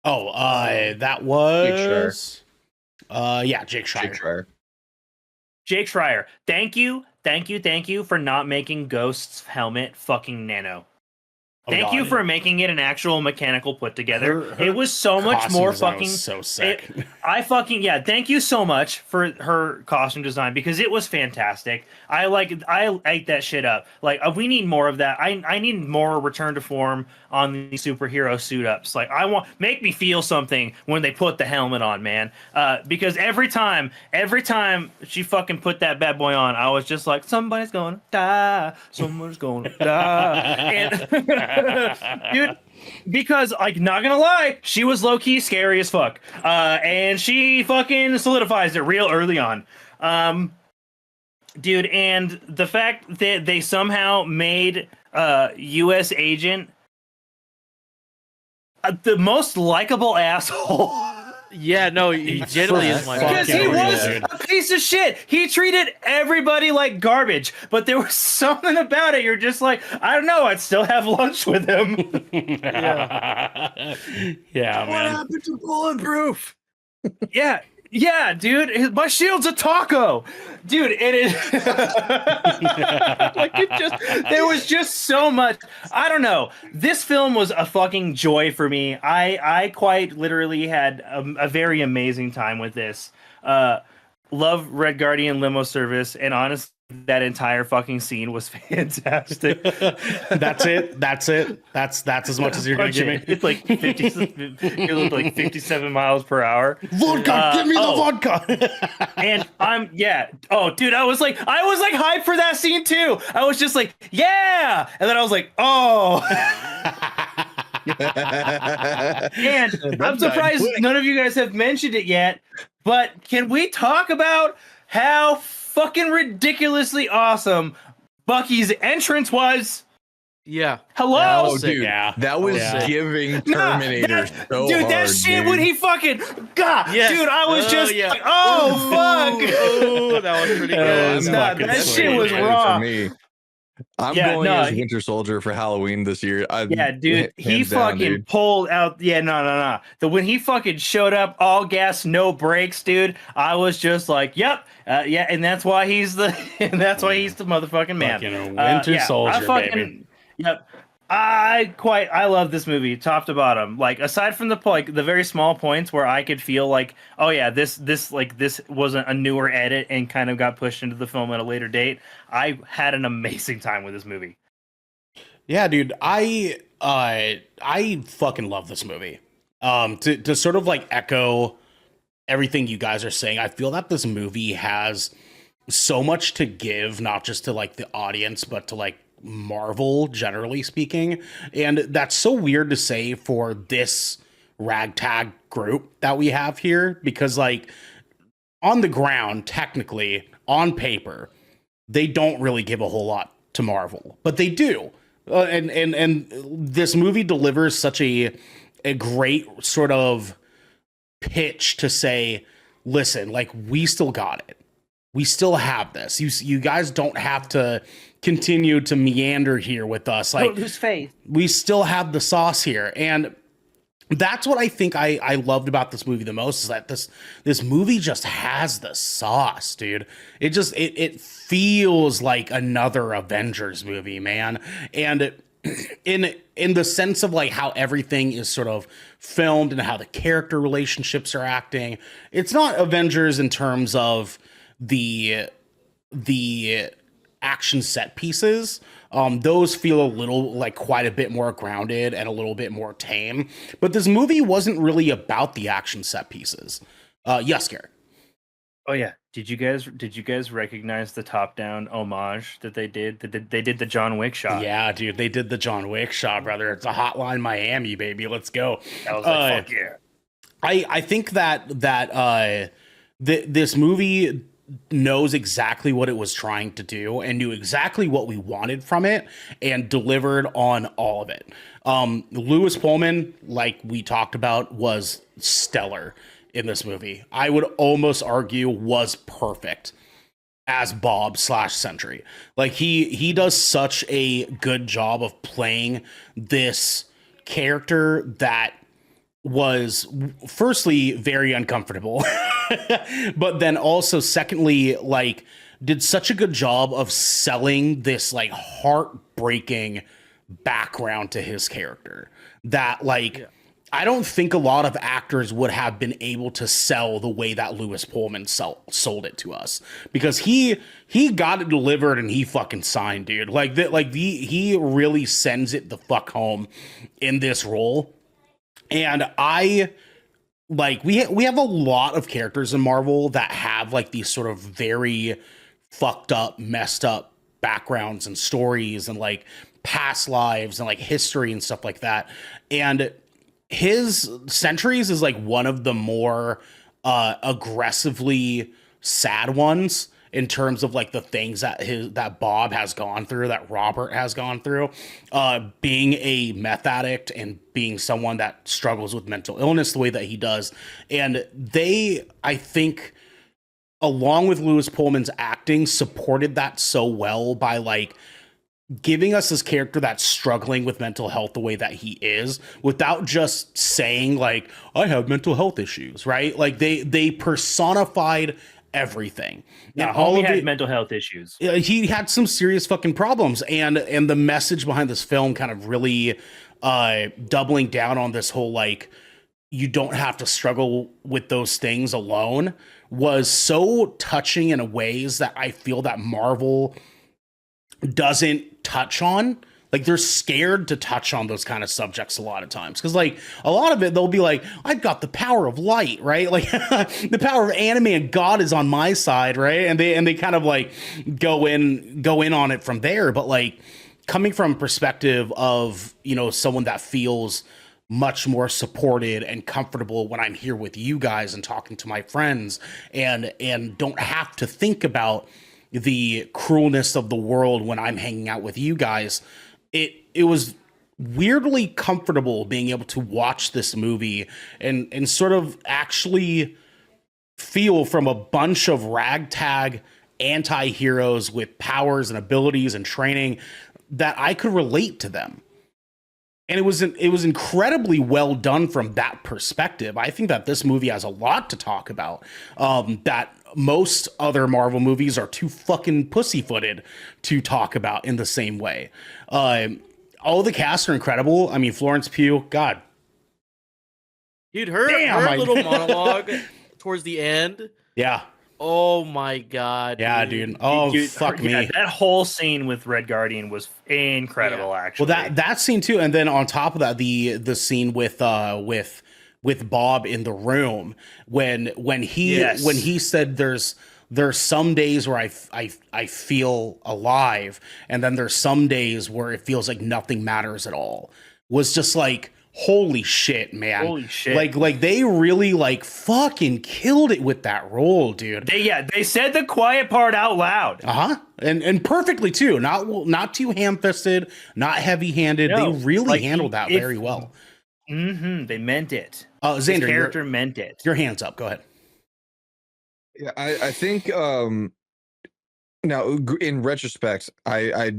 Oh, that was Jake Schreier. Jake Schreier. Jake Schreier. Thank you for not making Ghost's helmet fucking nano. Oh, Thank you God. for making it an actual mechanical put together. Her it was so much Costume more design fucking was so sick. Thank you so much for her costume design because it was fantastic. I ate that shit up. Like we need more of that. I need more return to form on the superhero suit ups. Like make me feel something when they put the helmet on, man. Because every time she fucking put that bad boy on, I was just like, somebody's gonna die. Someone's gonna die. And dude, because like not gonna lie, she was low key scary as fuck, and she fucking solidifies it real early on, dude. And the fact that they somehow made U.S. agent the most likable asshole. Yeah, no, he generally is my Because Fucking he real, was dude. a piece of shit. He treated everybody like garbage, but there was something about it. You're just like, I don't know. I'd still have lunch with him. Yeah, What man. happened to Bulletproof? Yeah, Yeah, dude, my shield's a taco, dude. It is like there was just so much. I don't know. This film was a fucking joy for me. I quite literally had a very amazing time with this. Love Red Guardian limo service, and honestly, that entire fucking scene was fantastic. That's it. That's as much as you're gonna give me. It's like 50. It looked like 57 miles per hour. Vodka, give me the vodka. And oh dude, I was like hyped for that scene too. I was just like, yeah, and then I was like, oh. And I'm surprised none of you guys have mentioned it yet, but can we talk about how fucking ridiculously awesome Bucky's entrance was? Yeah. Hello? Oh, dude. Yeah. That was giving Terminator so dude, hard, that shit dude. when he fucking Yes. dude, I was just yeah. like, oh fuck. Oh, that was pretty good. That shit was For raw. me. I'm Yeah, going no, as Winter Soldier for Halloween this year. Yeah, dude, he hands down, fucking dude. pulled out. Yeah, no. When he fucking showed up, all gas, no brakes, dude. I was just like, yep, yeah, and that's why he's the, motherfucking man. Fucking Winter Soldier, baby. Yep. I love this movie, top to bottom. Like, aside from the very small points where I could feel like, oh yeah, this wasn't a newer edit and kind of got pushed into the film at a later date. I had an amazing time with this movie. Yeah, dude, I fucking love this movie. To sort of like echo everything you guys are saying, I feel that this movie has so much to give, not just to like the audience, but to like Marvel, generally speaking. And that's so weird to say for this ragtag group that we have here, because like on the ground, technically, on paper, they don't really give a whole lot to Marvel, but they do. And this movie delivers such a great sort of pitch to say, listen, like, we still got it. We still have this. You guys don't have to continue to meander here with us. Like, Don't lose faith. we still have the sauce here. And that's what I think I loved about this movie the most, is that this movie just has the sauce, dude. It feels like another Avengers movie, man. And in the sense of like how everything is sort of filmed and how the character relationships are acting, it's not Avengers in terms of the action set pieces. Those feel a little like quite a bit more grounded and a little bit more tame. But this movie wasn't really about the action set pieces. Yes, Garrick. Oh yeah. Did you guys recognize the top-down homage that they did? They did the John Wick shot. Yeah, dude, they did the John Wick shot, brother. It's a Hotline Miami, baby. Let's go. I was like, fuck yeah. I think that this movie knows exactly what it was trying to do and knew exactly what we wanted from it and delivered on all of it. Lewis Pullman, like we talked about, was stellar in this movie. I would almost argue was perfect as Bob / Sentry. Like he does such a good job of playing this character that was firstly very uncomfortable, but then also secondly, like, did such a good job of selling this like heartbreaking background to his character that like I don't think a lot of actors would have been able to sell the way that Lewis Pullman sold it to us, because he got it delivered and he fucking signed, dude. He really sends it the fuck home in this role. And I like we have a lot of characters in Marvel that have like these sort of very fucked up, messed up backgrounds and stories and like past lives and like history and stuff like that. And his Sentries is like one of the more aggressively sad ones in terms of like the things that Bob has gone through, that Robert has gone through, being a meth addict and being someone that struggles with mental illness the way that he does. And they, I think, along with Lewis Pullman's acting, supported that so well by like giving us this character that's struggling with mental health the way that he is, without just saying like, I have mental health issues, right? Like they personified everything. Yeah, And all homie of had it, mental health issues. he had some serious fucking problems, and the message behind this film kind of really doubling down on this whole like, you don't have to struggle with those things alone, was so touching in a ways that I feel that Marvel doesn't touch on. Like, they're scared to touch on those kind of subjects a lot of times, because like a lot of it they'll be like, I've got the power of light, right? Like the power of anime and God is on my side, right? And they kind of like go in on it from there. But like, coming from a perspective of, you know, someone that feels much more supported and comfortable when I'm here with you guys and talking to my friends, and don't have to think about the cruelness of the world when I'm hanging out with you guys. It was weirdly comfortable being able to watch this movie and sort of actually feel from a bunch of ragtag anti-heroes with powers and abilities and training that I could relate to them. And it was incredibly well done from that perspective. I think that this movie has a lot to talk about, that most other Marvel movies are too fucking pussyfooted to talk about in the same way. All the cast are incredible. I mean, Florence Pugh, God. Dude, her Damn, little monologue towards the end. Yeah. Oh my god. Yeah, dude. Oh, Dude, fuck me. Yeah, that whole scene with Red Guardian was incredible, actually. Well, that scene too, and then on top of that, the scene with Bob in the room when he said there's some days where I feel alive, and then there's some days where it feels like nothing matters at all, was just like, holy shit, man. Holy shit. Like they really like fucking killed it with that role, dude. They said the quiet part out loud. And perfectly too. Not too ham-fisted, not heavy-handed. No, They really like, handled that very well. They meant it. Xander, His character meant it. Your hand's up. Go ahead. Yeah, I think now in retrospect, I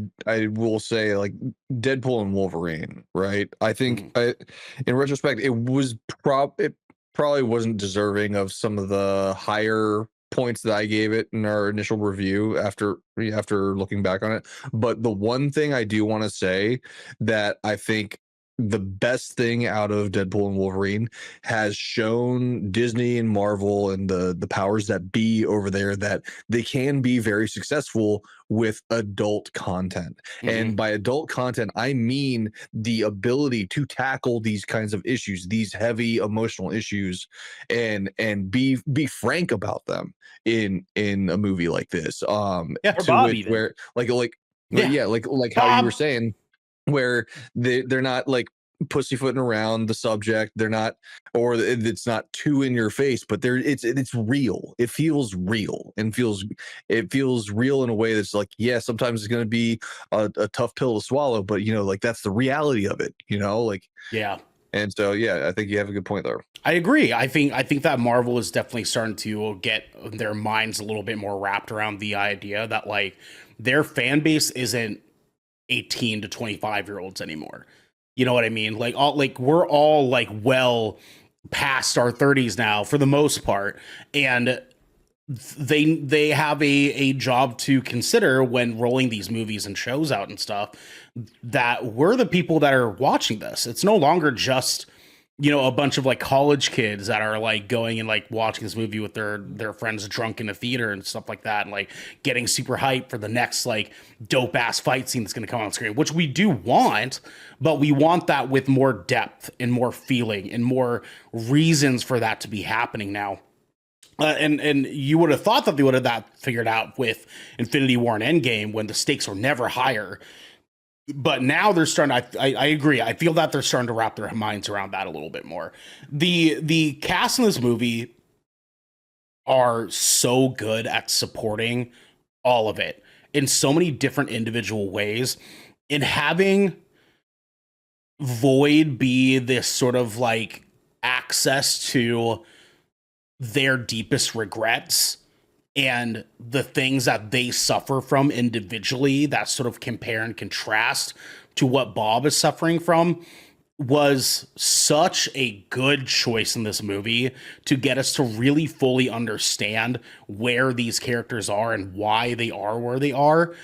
will say, like, Deadpool and Wolverine, right? I think in retrospect, it probably wasn't deserving of some of the higher points that I gave it in our initial review after looking back on it. But the one thing I do want to say that I think the best thing out of Deadpool and Wolverine has shown Disney and Marvel and the powers that be over there that they can be very successful with adult content. And by adult content, I mean the ability to tackle these kinds of issues, these heavy emotional issues, and be frank about them in a movie like this. Or Bob, even. Where like how Bob. you were saying, where they're not like pussyfooting around the subject. They're not, or it's not too in your face, but it's real. It feels real and feels real in a way that's like, yeah, sometimes it's going to be a tough pill to swallow, but you know, like that's the reality of it, you know, like, Yeah. And so, yeah, I think you have a good point there. I agree. I think that Marvel is definitely starting to get their minds a little bit more wrapped around the idea that like their fan base isn't 18 to 25-year-olds anymore. You know what I mean? Like we're all like well past our 30s now for the most part, and they have a job to consider when rolling these movies and shows out and stuff, that we're the people that are watching this. It's no longer just, you know, a bunch of like college kids that are like going and like watching this movie with their friends drunk in the theater and stuff like that, and like getting super hyped for the next like dope ass fight scene that's going to come on screen, which we do want, but we want that with more depth and more feeling and more reasons for that to be happening now. And you would have thought that they would have that figured out with Infinity War and Endgame when the stakes were never higher. But now they're starting. I agree. I feel that they're starting to wrap their minds around that a little bit more. The cast in this movie are so good at supporting all of it in so many different individual ways. In having Void be this sort of like access to their deepest regrets and the things that they suffer from individually that sort of compare and contrast to what Bob is suffering from was such a good choice in this movie to get us to really fully understand where these characters are and why they are where they are.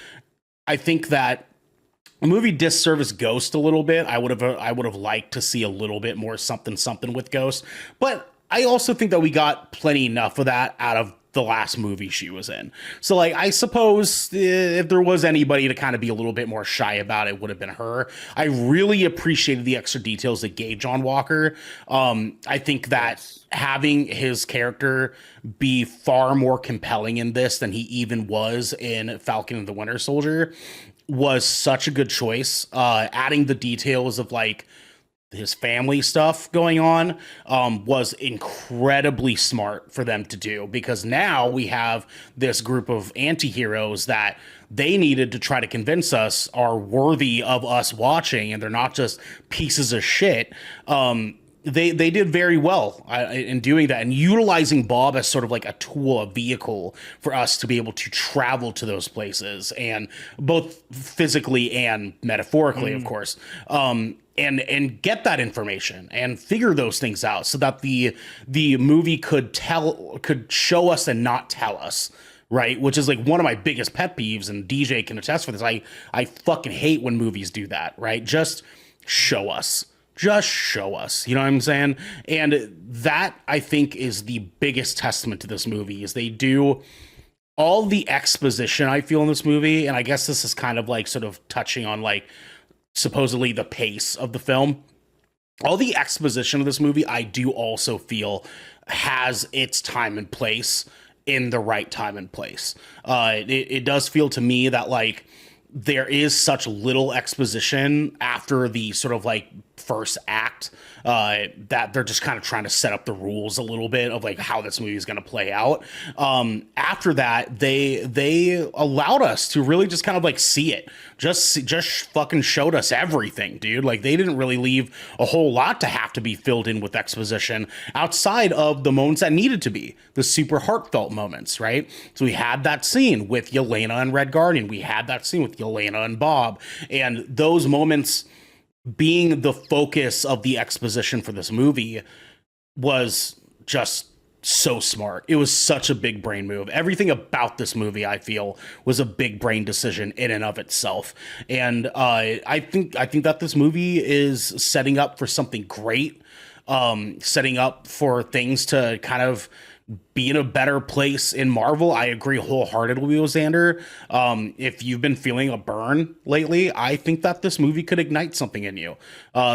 I think that the movie disserviced Ghost a little bit. I would have liked to see a little bit more something with Ghost, but I also think that we got plenty enough of that out of the last movie she was in. So like, I suppose if there was anybody to kind of be a little bit more shy about it, would have been her. I really appreciated the extra details that gave John Walker. I think that having his character be far more compelling in this than he even was in Falcon and the Winter Soldier was such a good choice. Adding the details of like his family stuff going on was incredibly smart for them to do, because now we have this group of anti-heroes that they needed to try to convince us are worthy of us watching, and they're not just pieces of shit. They did very well in doing that and utilizing Bob as sort of like a tool, a vehicle for us to be able to travel to those places, and both physically and metaphorically, of course. And get that information and figure those things out so that the movie could show us and not tell us, right? Which is like one of my biggest pet peeves, and DJ can attest for this. I fucking hate when movies do that, right? Just show us. Just show us. You know what I'm saying? And that, I think, is the biggest testament to this movie, is they do all the exposition I feel in this movie. And I guess this is kind of like sort of touching on like supposedly the pace of the film. All the exposition of this movie, I do also feel has its time and place in the right time and place. It does feel to me that like there is such little exposition after the sort of like first act that they're just kind of trying to set up the rules a little bit of like how this movie is going to play out. After that, they allowed us to really just kind of like see it. Just fucking showed us everything, dude. Like they didn't really leave a whole lot to have to be filled in with exposition outside of the moments that needed to be, the super heartfelt moments, right? So we had that scene with Yelena and Red Guardian. We had that scene with Yelena and Bob, and those moments being the focus of the exposition for this movie was just so smart. It was such a big brain move. Everything about this movie, I feel, was a big brain decision in and of itself. And I think that this movie is setting up for something great, setting up for things to kind of be in a better place in Marvel. I agree wholeheartedly with Xander. If you've been feeling a burn lately, I think that this movie could ignite something in you.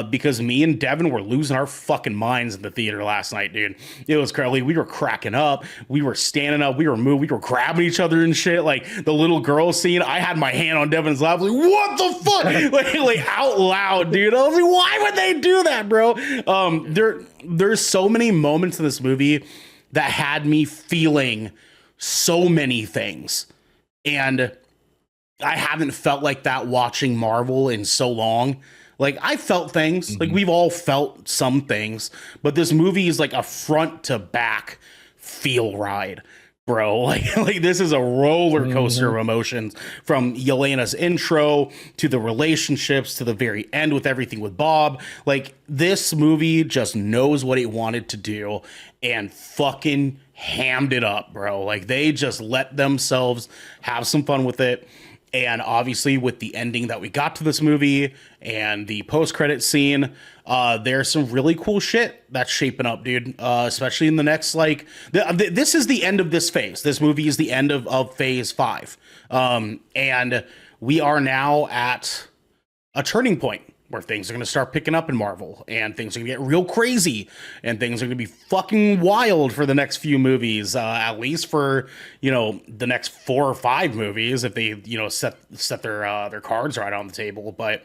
Because me and Devin were losing our fucking minds in the theater last night, dude. It was crazy. We were cracking up. We were standing up. We were moving. We were grabbing each other and shit. Like the little girl scene, I had my hand on Devin's lap. Like, what the fuck? like out loud, dude. I was like, why would they do that, bro? There's so many moments in this movie that had me feeling so many things. And I haven't felt like that watching Marvel in so long. Like I felt things, like we've all felt some things, but this movie is like a front to back feel ride, bro. Like this is a roller coaster of emotions, from Yelena's intro to the relationships to the very end with everything with Bob. Like this movie just knows what it wanted to do and fucking hammed it up, bro. Like they just let themselves have some fun with it. And obviously with the ending that we got to this movie and the post-credit scene, there's some really cool shit that's shaping up, dude. Especially in the next, like, this is the end of this phase. This movie is the end of phase 5. And we are now at a turning point where things are going to start picking up in Marvel, and things are going to get real crazy, and things are going to be fucking wild for the next few movies, at least for, you know, the next 4 or 5 movies, if they, you know, set their cards right on the table. But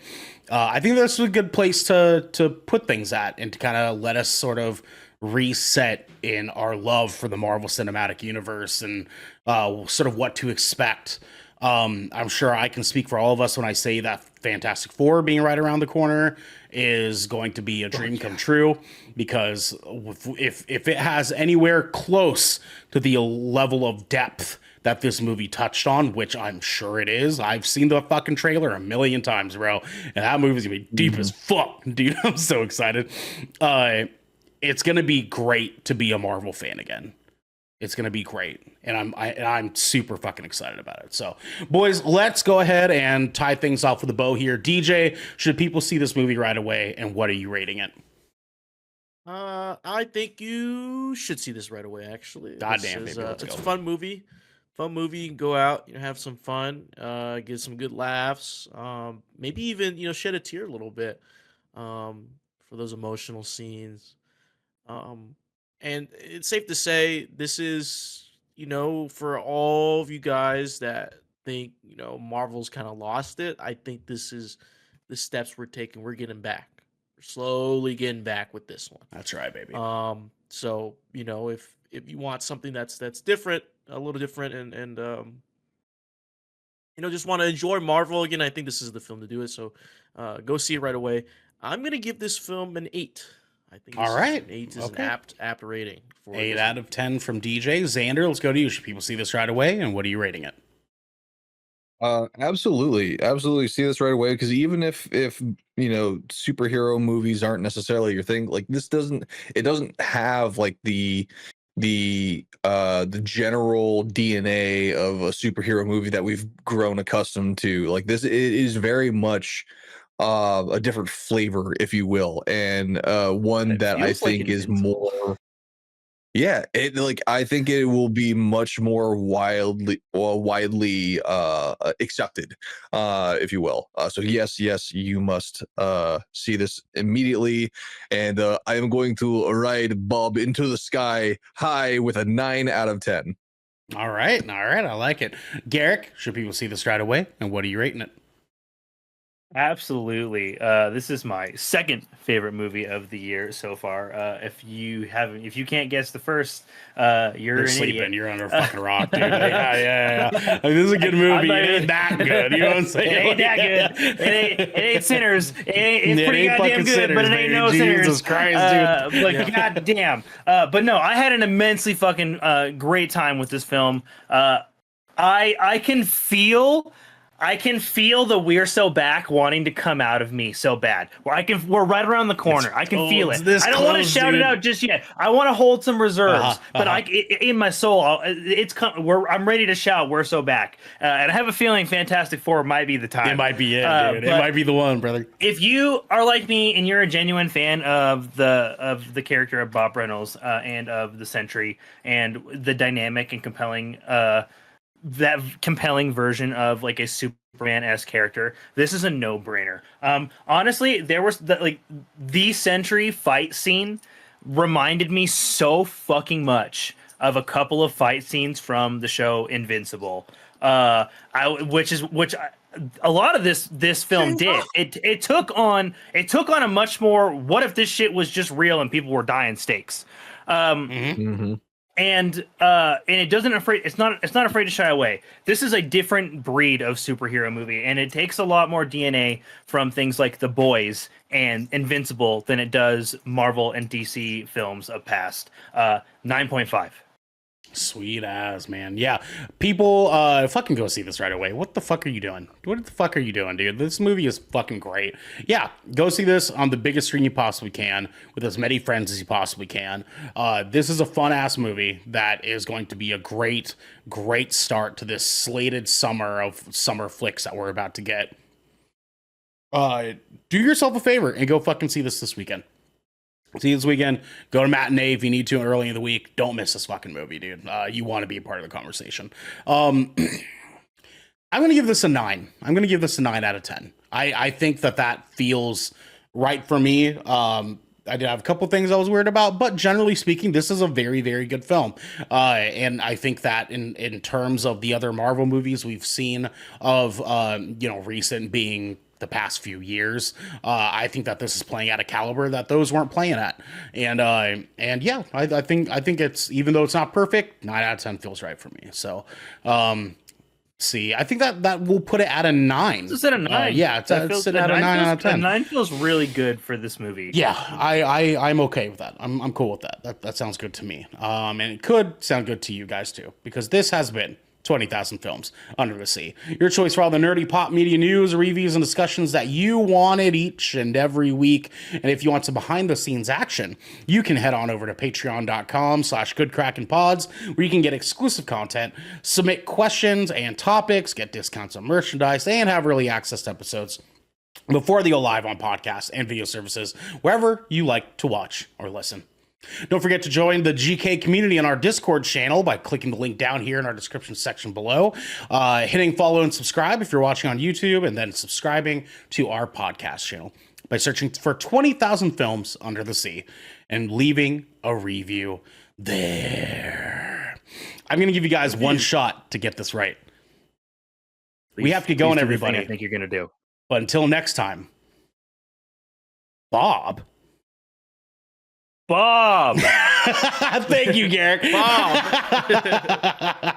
I think this is a good place to put things at, and to kind of let us sort of reset in our love for the Marvel Cinematic Universe, and sort of what to expect. I'm sure I can speak for all of us when I say that Fantastic Four being right around the corner, is going to be a dream come true, because if it has anywhere close to the level of depth that this movie touched on, which I'm sure it is. I've seen the fucking trailer a million times, bro. And that movie's gonna be deep as fuck, dude. I'm so excited. It's gonna be great to be a Marvel fan again. It's gonna be great. And I'm super fucking excited about it. So, boys, let's go ahead and tie things off with a bow here. DJ, should people see this movie right away, and what are you rating it? I think you should see this right away, actually. Goddamn, baby, let's it's go. a fun movie. You can go out, have some fun, get some good laughs, maybe even, shed a tear a little bit, for those emotional scenes. And it's safe to say this is, for all of you guys that think, Marvel's kind of lost it. I think this is the steps we're taking. We're getting back. We're slowly getting back with this one. That's right, baby. So, if you want something that's different, a little different, and just want to enjoy Marvel again, I think this is the film to do it. So, go see it right away. I'm gonna give this film an 8. I think All right. An 8 is Okay. an apt rating. For 8 out of 10 from DJ. Xander, let's go to you. Should people see this right away, and what are you rating it? Absolutely see this right away, because even if superhero movies aren't necessarily your thing, like this doesn't have like the general DNA of a superhero movie that we've grown accustomed to. Like this, it is very much a different flavor, if you will, and one that I think is more. Yeah, I think it will be much more widely accepted, if you will. So yes, you must see this immediately, and I am going to ride Bob into the sky high with a 9 out of 10. All right, I like it. Garrick, should people see this right away, and what are you rating it? Absolutely. This is my second favorite movie of the year so far. If you can't guess the first, you're an sleeping. idiot. You're under a fucking rock, dude. Yeah. Like, this is a good movie. It ain't that good. You know what I'm saying? It ain't that good. It ain't Sinners. It's It pretty ain't goddamn fucking good, Sinners, but it ain't baby. no Jesus Sinners. Christ, dude. Like goddamn. But no, I had an immensely fucking great time with this film. I can feel the "We're So Back" wanting to come out of me so bad. We're right around the corner. I can feel it. I don't want to shout it out just yet. I want to hold some reserves, but in my soul, I'm ready to shout "We're So Back," and I have a feeling Fantastic Four might be the time. It might be it, dude. It might be the one, brother. If you are like me and you're a genuine fan of the character of Bob Reynolds and of the Sentry and the dynamic and compelling that compelling version of like a Superman-esque character, this is a no-brainer. Honestly, there was the Sentry fight scene reminded me so fucking much of a couple of fight scenes from the show Invincible, which a lot of this film did. It took on a much more, what if this shit was just real and people were dying stakes. And it doesn't it's not afraid to shy away. This is a different breed of superhero movie, and it takes a lot more DNA from things like The Boys and Invincible than it does Marvel and DC films of past. 9.5. Sweet ass, man. Yeah, people fucking go see this right away. What the fuck are you doing? What the fuck are you doing, dude? This movie is fucking great. Yeah, go see this on the biggest screen you possibly can with as many friends as you possibly can. This is a fun ass movie that is going to be a great start to this slated summer of summer flicks that we're about to get. Do yourself a favor and go fucking see this weekend. See you this weekend. Go to matinee if you need to early in the week. Don't miss this fucking movie, dude. You want to be a part of the conversation. I'm going to give this a 9. I'm going to give this a 9 out of 10. I think that feels right for me. I did have a couple things I was weird about, but generally speaking, this is a very, very good film. And I think that in terms of the other Marvel movies we've seen of, recent being the past few years, I think that this is playing at a caliber that those weren't playing at. And yeah, I think it's, even though it's not perfect, 9 out of 10 feels right for me. So, See, I think that will put it at a 9. It's at a 9. Yeah, it's sitting at a 9 out of 10. A 9 feels really good for this movie. Yeah, I'm okay with that. I'm cool with that. That sounds good to me. And it could sound good to you guys too, because this has been 20,000 Films Under the Sea. Your choice for all the nerdy pop media news, reviews, and discussions that you wanted each and every week. And if you want some behind the scenes action, you can head on over to patreon.com/goodkrakenpods, where you can get exclusive content, submit questions and topics, get discounts on merchandise, and have early access to episodes before they go live on podcasts and video services, wherever you like to watch or listen. Don't forget to join the GK community on our Discord channel by clicking the link down here in our description section below, hitting follow and subscribe if you're watching on YouTube, and then subscribing to our podcast channel by searching for 20,000 Films Under the Sea and leaving a review there. I'm going to give you guys one shot to get this right. We have to get going, everybody. I think you're going to do. But until next time, Bob. Thank you, Garrick. Bob.